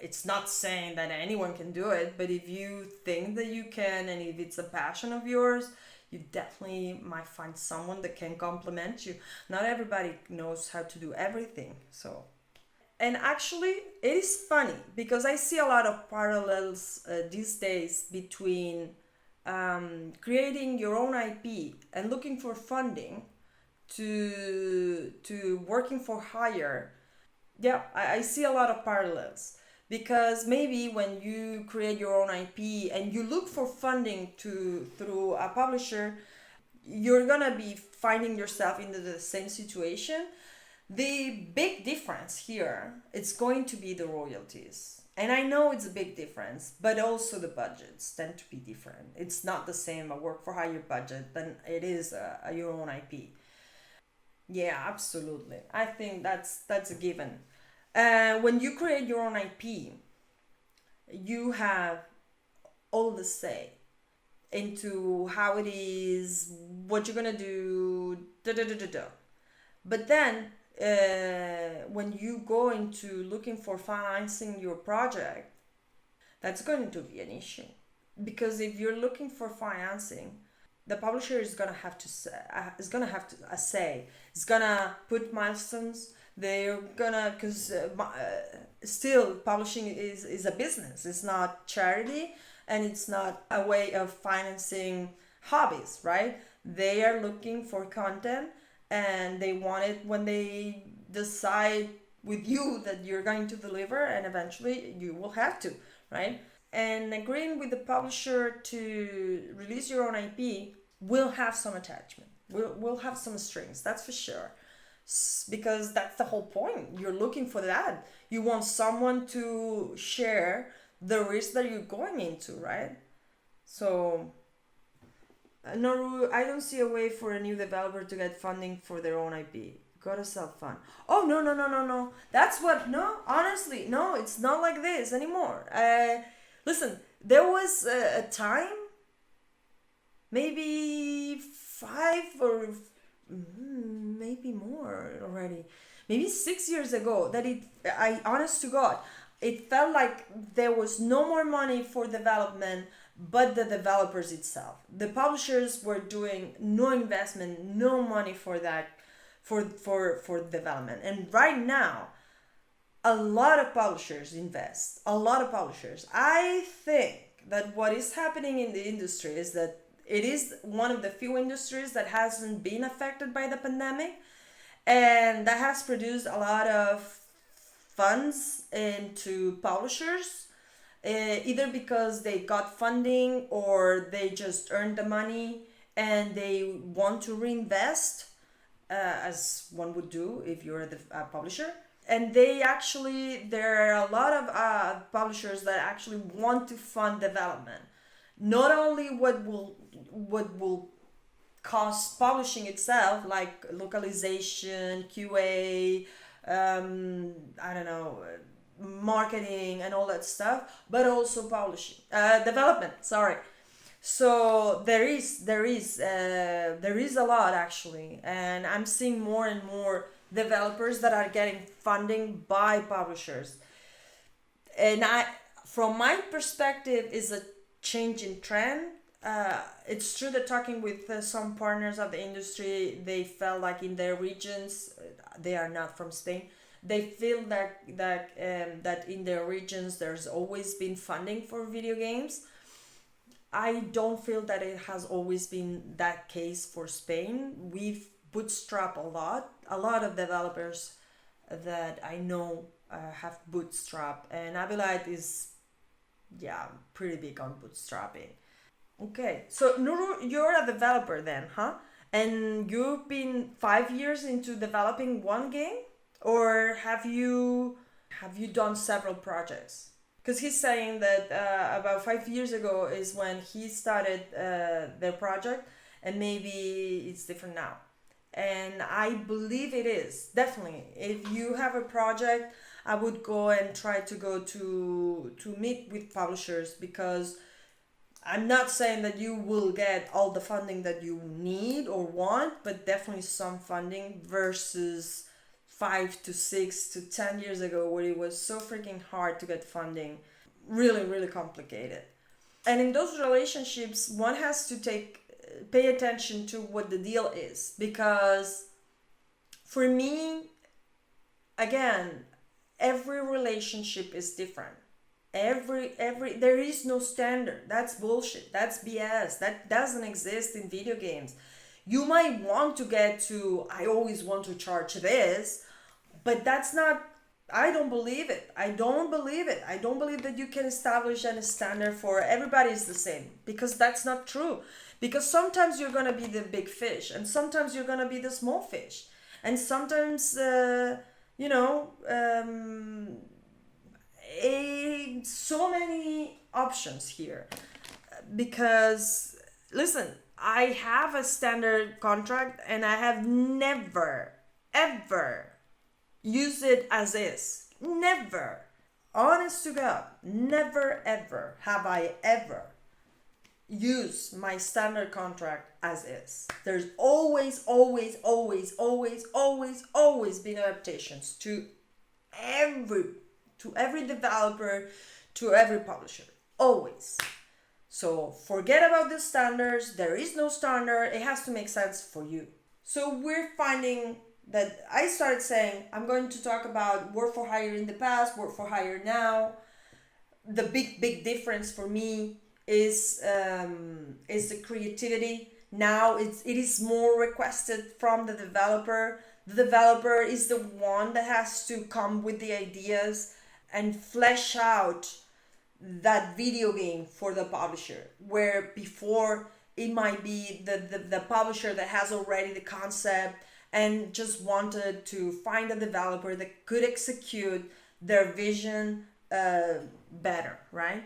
it's not saying that anyone can do it, but if you think that you can and if it's a passion of yours, you definitely might find someone that can complement you. Not everybody knows how to do everything. So, and actually, it is funny because I see a lot of parallels these days between creating your own IP and looking for funding to working for hire. Yeah, I see a lot of parallels because maybe when you create your own IP and you look for funding through a publisher, you're gonna be finding yourself into the same situation. The big difference here is going to be the royalties. And I know it's a big difference, but also the budgets tend to be different. It's not the same a work for hire budget than it is your own IP. Yeah, absolutely. I think that's a given. When you create your own IP, you have all the say into how it is, what you're gonna do, da da da da da. But then, when you go into looking for financing your project, that's going to be an issue. Because if you're looking for financing, the publisher is gonna have to say. It's gonna put milestones. They're gonna because still publishing is a business. It's not charity, and it's not a way of financing hobbies, right? They are looking for content, and they want it when they decide with you that you're going to deliver, and eventually you will have to, right? And agreeing with the publisher to release your own IP will have some attachment. Will have some strings, that's for sure. Because that's the whole point. You're looking for that. You want someone to share the risk that you're going into, right? So, no, I don't see a way for a new developer to get funding for their own IP. Gotta self fund. Oh, no, no, no, no, no. That's what, no, honestly, no, it's not like this anymore. Listen, there was a time, maybe maybe more already, maybe 6 years ago, that I honest to God, it felt like there was no more money for development but the developers itself. The publishers were doing no investment, no money for that, for development. And right now, a lot of publishers invest. A lot of publishers. I think that what is happening in the industry is that it is one of the few industries that hasn't been affected by the pandemic, and that has produced a lot of funds into publishers, either because they got funding or they just earned the money and they want to reinvest, as one would do if you're the publisher. And there are a lot of publishers that actually want to fund development, not only what will cost publishing itself, like localization, QA, I don't know, marketing and all that stuff, but also publishing, development. Sorry. So there is a lot actually, and I'm seeing more and more developers that are getting funding by publishers. And from my perspective, is a change in trend. It's true that talking with some partners of the industry, they felt like in their regions, they are not from Spain. They feel that in their regions there's always been funding for video games. I don't feel that it has always been that case for Spain. We've bootstrapped a lot. A lot of developers that I know have bootstrap, and Abylight is, yeah, pretty big on bootstrapping. Okay, so Nuru, you're a developer then, huh? And you've been 5 years into developing one game, or have you done several projects? Because he's saying that about 5 years ago is when he started their project, and maybe it's different now. And I believe it is definitely. If you have a project, I would go and try to go to meet with publishers, because I'm not saying that you will get all the funding that you need or want, but definitely some funding versus 5 to 6 to 10 years ago, where it was so freaking hard to get funding. Really, really complicated. And in those relationships, one has to pay attention to what the deal is, because for me, again, every relationship is different. Every there is no standard. That's bullshit. That's BS. That doesn't exist in video games. You might want to get to, I always want to charge this, but that's not, I don't believe it. I don't believe it. I don't believe that you can establish a standard for everybody is the same, because that's not true. Because sometimes you're going to be the big fish, and sometimes you're going to be the small fish. And sometimes, so many options here. Because, listen, I have a standard contract, and I have never, ever used it as is. Never. Honest to God, never, ever have I ever used my standard contract as is. There's always been adaptations to every developer, to every publisher. Always. So forget about the standards. There is no standard. It has to make sense for you. So we're finding that I started saying I'm going to talk about work for hire in the past, work for hire now. The big difference for me is the creativity. Now it is more requested from the developer. The developer is the one that has to come with the ideas and flesh out that video game for the publisher, where before it might be the publisher that has already the concept and just wanted to find a developer that could execute their vision better, right?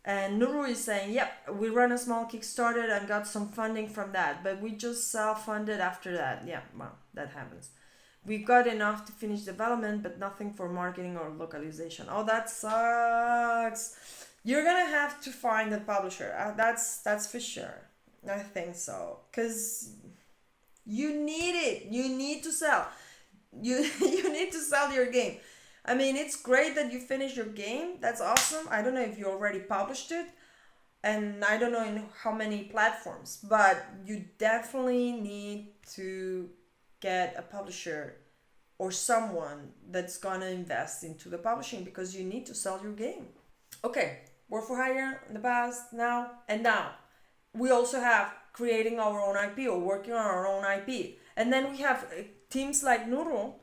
And Nuru is saying, yep, we run a small Kickstarter and got some funding from that, but we just self-funded after that. Yeah, well, that happens. We got enough to finish development, but nothing for marketing or localization. Oh, that sucks. You're gonna have to find a publisher. That's for sure. I think so. Because you need it. You need to sell. You you need to sell your game. I mean, it's great that you finished your game. That's awesome. I don't know if you already published it, and I don't know in how many platforms, but you definitely need to get a publisher or someone that's gonna invest into the publishing because you need to sell your game. Okay, work for hire in the past, now, and now. We also have creating our own IP or working on our own IP. And then we have teams like Nuru.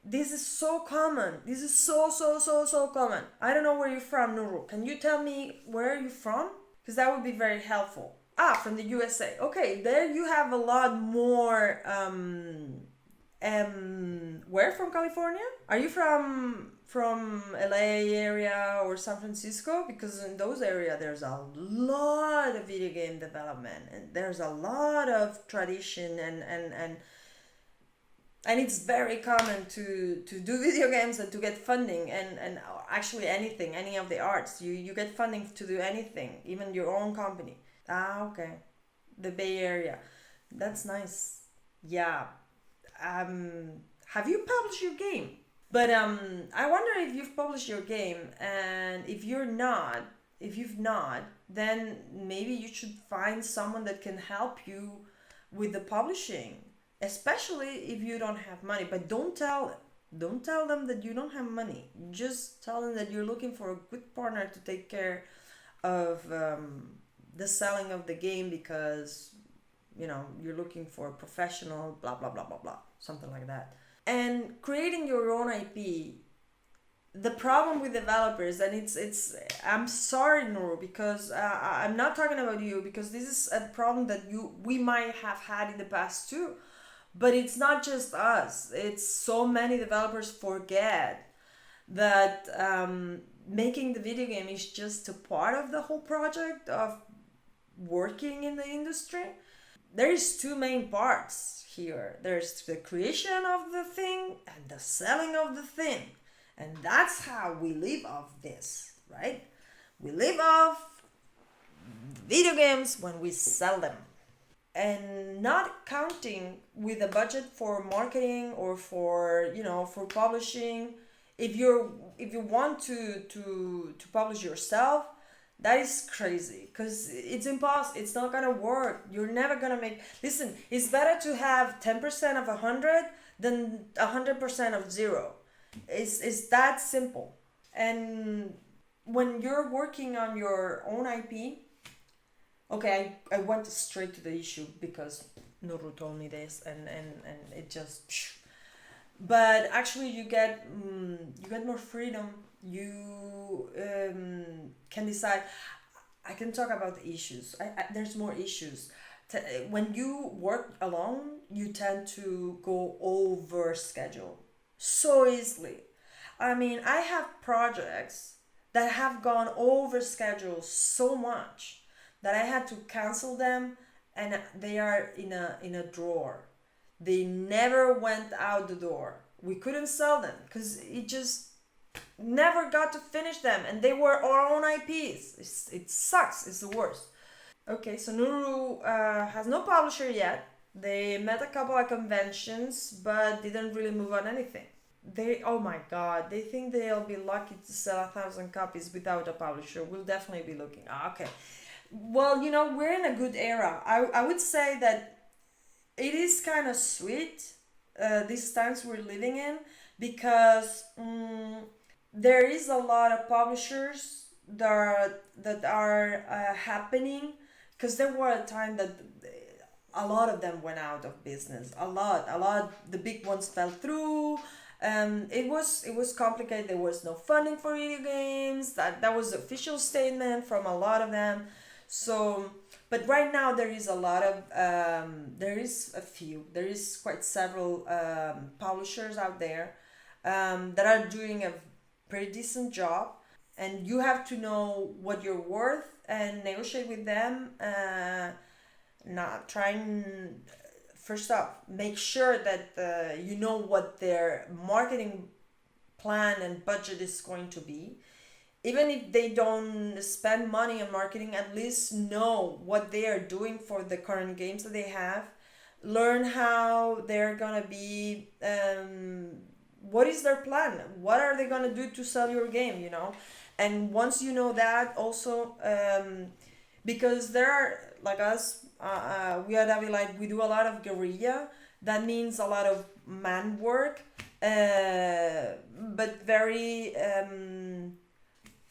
This is so common. This is so common. I don't know where you're from, Nuru. Can you tell me where you're from? Because that would be very helpful. Ah, from the USA. Okay, there you have a lot more. Where from California? Are you from LA area or San Francisco? Because in those areas there's a lot of video game development and there's a lot of tradition and it's very common to do video games and to get funding and actually anything, any of the arts. You get funding to do anything, even your own company. Ah, okay. The Bay Area. That's nice. Yeah. Have you published your game? But I wonder if you've published your game, and if you've not, then maybe you should find someone that can help you with the publishing, especially if you don't have money. But don't tell them that you don't have money. Just tell them that you're looking for a good partner to take care of the selling of the game because you're looking for a professional, blah blah blah blah blah, something like that. And creating your own IP, the problem with developers, and it's I'm sorry, Nuru, because I'm not talking about you, because this is a problem that we might have had in the past too, but it's not just us. It's so many developers forget that making the video game is just a part of the whole project of working in the industry. There is two main parts here. There's the creation of the thing and the selling of the thing. And that's how we live off this, right? We live off video games when we sell them. And not counting with a budget for marketing or for publishing. If you want to publish yourself, that is crazy, because it's impossible. It's not gonna work. You're never gonna make. Listen, it's better to have 10% of 100 than 100% of 0. It's that simple. And when you're working on your own IP, okay, I went straight to the issue because Nuru told me this, and it just. But actually, you get more freedom. You can decide. I can talk about the issues. There's more issues. When you work alone, you tend to go over schedule so easily. I mean, I have projects that have gone over schedule so much that I had to cancel them, and they are in a drawer. They never went out the door. We couldn't sell them because it just never got to finish them, and they were our own IPs. It sucks. It's the worst. Okay, so Nuru has no publisher yet. They met a couple of conventions, but didn't really move on anything. Oh my god, they think they'll be lucky to sell 1,000 copies without a publisher. We'll definitely be looking. Okay. Well, we're in a good era. I would say that it is kind of sweet, these times we're living in, because there is a lot of publishers that are happening, because there were a time that a lot of them went out of business. A lot. The big ones fell through. It was complicated. There was no funding for video games. That was the official statement from a lot of them. So, but right now there is a lot of there is quite several publishers out there that are doing a pretty decent job, and you have to know what you're worth and negotiate with them. Not trying. First off, make sure that you know what their marketing plan and budget is going to be, even if they don't spend money on marketing, at least know what they are doing for the current games that they have, learn how they're gonna be, what is their plan, what are they gonna do to sell your game, you know. And once you know that also, because there are, like us, we at Abylight, we do a lot of guerrilla. That means a lot of man work, but very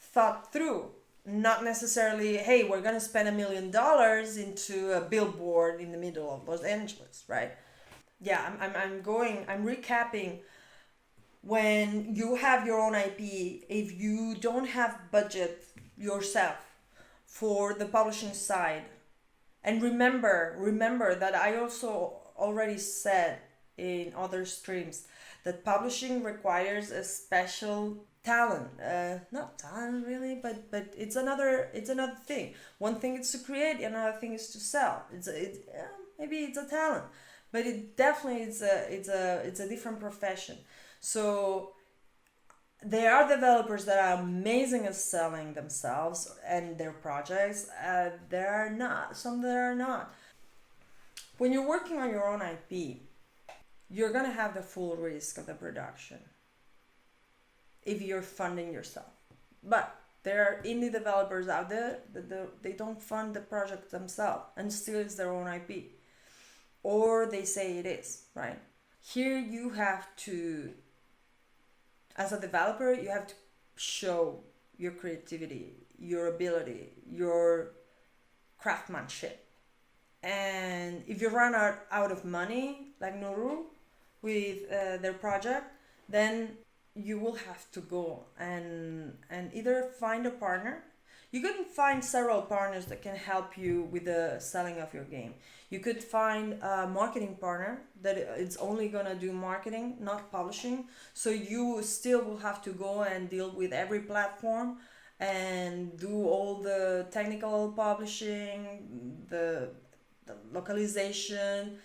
thought through. Not necessarily, hey, we're gonna spend $1 million into a billboard in the middle of Los Angeles, right? Yeah, I'm recapping. When you have your own IP, if you don't have budget yourself for the publishing side, and remember that I also already said in other streams that publishing requires a special talent, not talent really, but it's another thing. One thing is to create, another thing is to sell. Maybe it's a talent, but it definitely it's a different profession. So there are developers that are amazing at selling themselves and their projects. There are not some that are not. When you're working on your own IP, you're gonna have the full risk of the production if you're funding yourself. But there are indie developers out there that they don't fund the project themselves and still it's their own IP, or they say it is, right? Here you have to, as a developer, you have to show your creativity, your ability, your craftsmanship. And if you run out of money, like Nuru with their project, then you will have to go and either find a partner. You can find several partners that can help you with the selling of your game. You could find a marketing partner that it's only gonna do marketing, not publishing. So you still will have to go and deal with every platform and do all the technical publishing, the localization,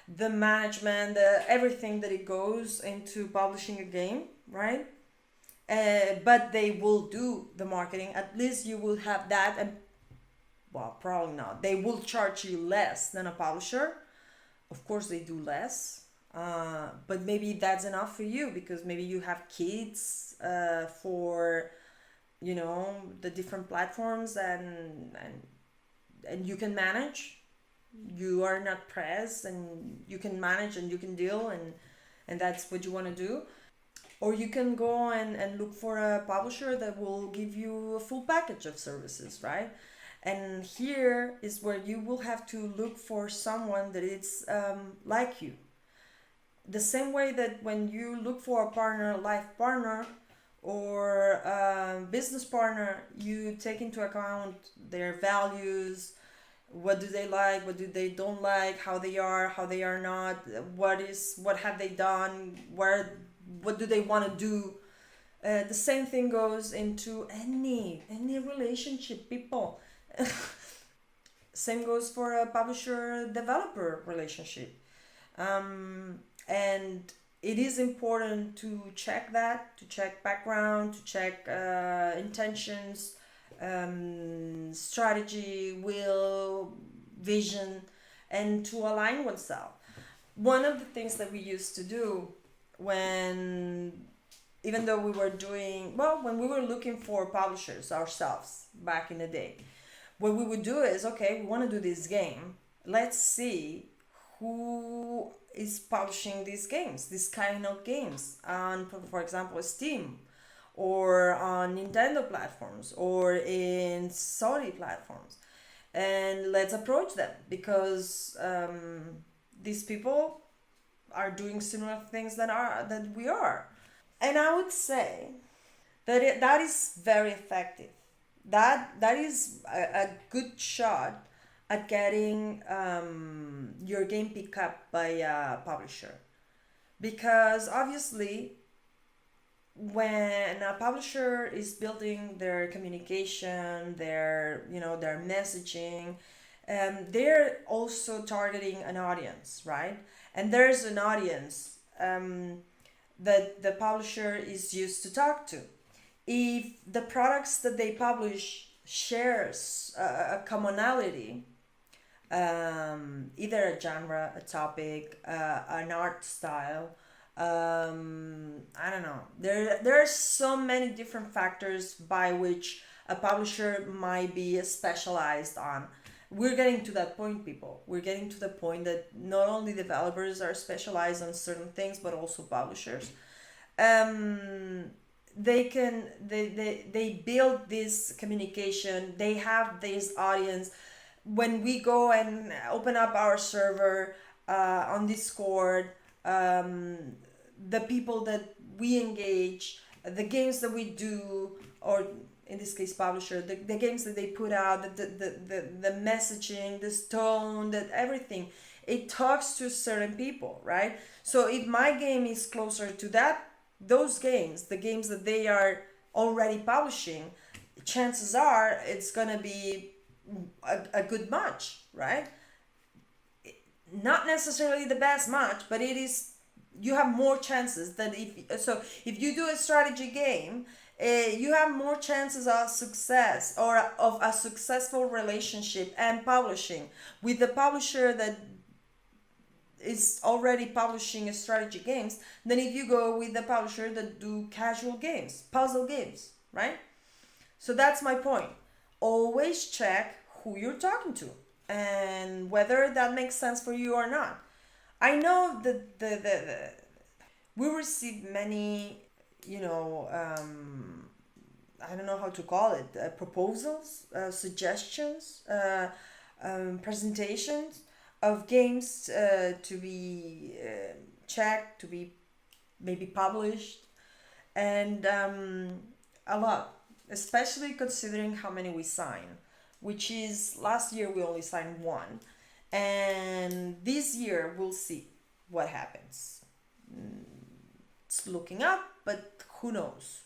the management, everything that it goes into publishing a game, right? But they will do the marketing. At least you will have that, and well, probably not. They will charge you less than a publisher. Of course, they do less, but maybe that's enough for you because maybe you have kids for, you know, the different platforms, and you can manage. You are not pressed, and you can manage and you can deal, and that's what you want to do. Or you can go and look for a publisher that will give you a full package of services, right? And here is where you will have to look for someone that is like you. The same way that when you look for a partner, life partner, or a business partner, you take into account their values, what do they like, what do they don't like, how they are not, what have they done, what do they want to do. The same thing goes into any relationship, people. Same goes for a publisher developer relationship. And it is important to check that, to check background, to check intentions, strategy, will, vision, and to align oneself. One of the things that we used to do when, even though we were doing, well, when we were looking for publishers ourselves back in the day, what we would do is, okay, we want to do this game. Let's see who is publishing these games, these kind of games on, for example, Steam, or on Nintendo platforms, or in Sony platforms, and let's approach them because these people are doing similar things that we are. And I would say that that is very effective. That is a good shot at getting your game picked up by a publisher, because obviously when a publisher is building their communication, their messaging, they're also targeting an audience, right? And there's an audience that the publisher is used to talk to. if the products that they publish shares a commonality, either a genre, a topic, an art style. I don't know. There are so many different factors by which a publisher might be specialized on. We're getting to that point, people. We're getting to the point that not only developers are specialized on certain things, but also publishers. Um, they build this communication. They have this audience. When we go and open up our server on Discord, um, the people that we engage, the games that we do, or in this case publisher, the games that they put out, the messaging, the tone, that everything, it talks to certain people, right? So if my game is closer to that, those games, the games that they are already publishing, chances are it's gonna be a good match, right? Not necessarily the best match, but it is. You have more chances that if you do a strategy game, you have more chances of success or of a successful relationship and publishing with the publisher that is already publishing strategy games than if you go with the publisher that do casual games, puzzle games, right? So that's my point. Always check who you're talking to and whether that makes sense for you or not. I know that we receive many, you know, I don't know how to call it, proposals, suggestions, presentations of games to be checked, to be maybe published, and a lot, especially considering how many we sign, which is last year we only signed one, and this year we'll see what happens. It's looking up, but who knows?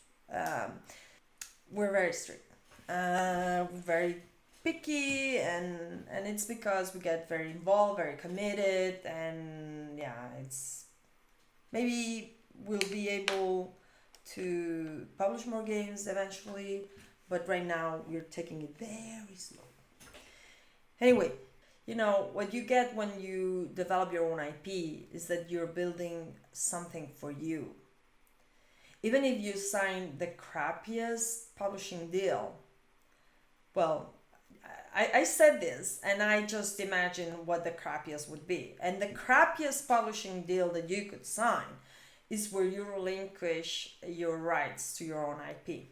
We're very strict, very picky, and it's because we get very involved, very committed, and yeah, it's maybe we'll be able to publish more games eventually, but right now we're taking it very slow. Anyway, you know, what you get when you develop your own IP is that you're building something for you. Even if you sign the crappiest publishing deal, well, I said this and I just imagine what the crappiest would be. And the crappiest publishing deal that you could sign is where you relinquish your rights to your own IP.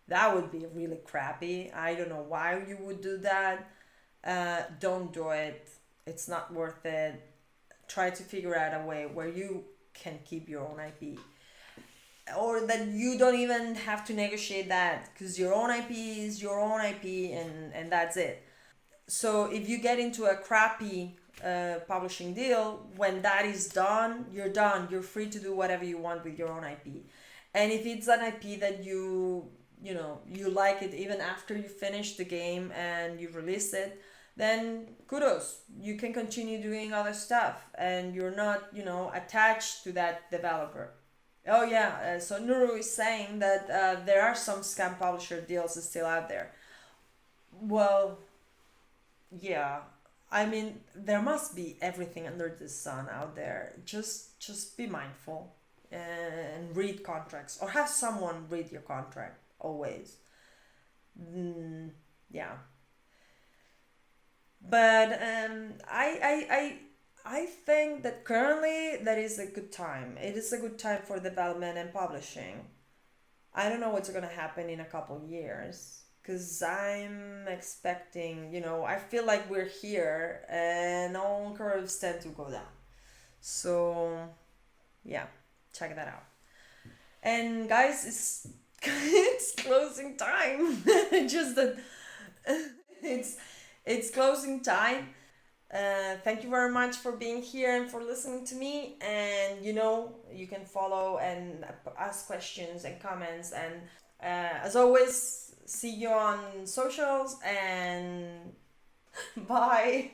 That would be really crappy. I don't know why you would do that. Don't do it. It's not worth it. Try to figure out a way where you can keep your own IP. Or that you don't even have to negotiate that because your own IP is your own IP, and that's it. So if you get into a crappy publishing deal, when that is done, you're done. You're free to do whatever you want with your own IP. And if it's an IP that you know, you like it even after you finish the game and you release it, then kudos. You can continue doing other stuff and you're not, you know, attached to that developer. Oh yeah, so Nuru is saying that there are some scam publisher deals still out there. Well, yeah. I mean, there must be everything under the sun out there. Just be mindful and read contracts or have someone read your contract always. Yeah. But I think that currently that is a good time. It is a good time for development and publishing. I don't know what's gonna happen in a couple years because I'm expecting, you know, I feel like we're here and all curves tend to go down. So yeah, check that out. And guys, it's it's closing time. Just that it's it's closing time. Thank you very much for being here and for listening to me. And you know, you can follow and ask questions and comments. And as always, see you on socials and bye.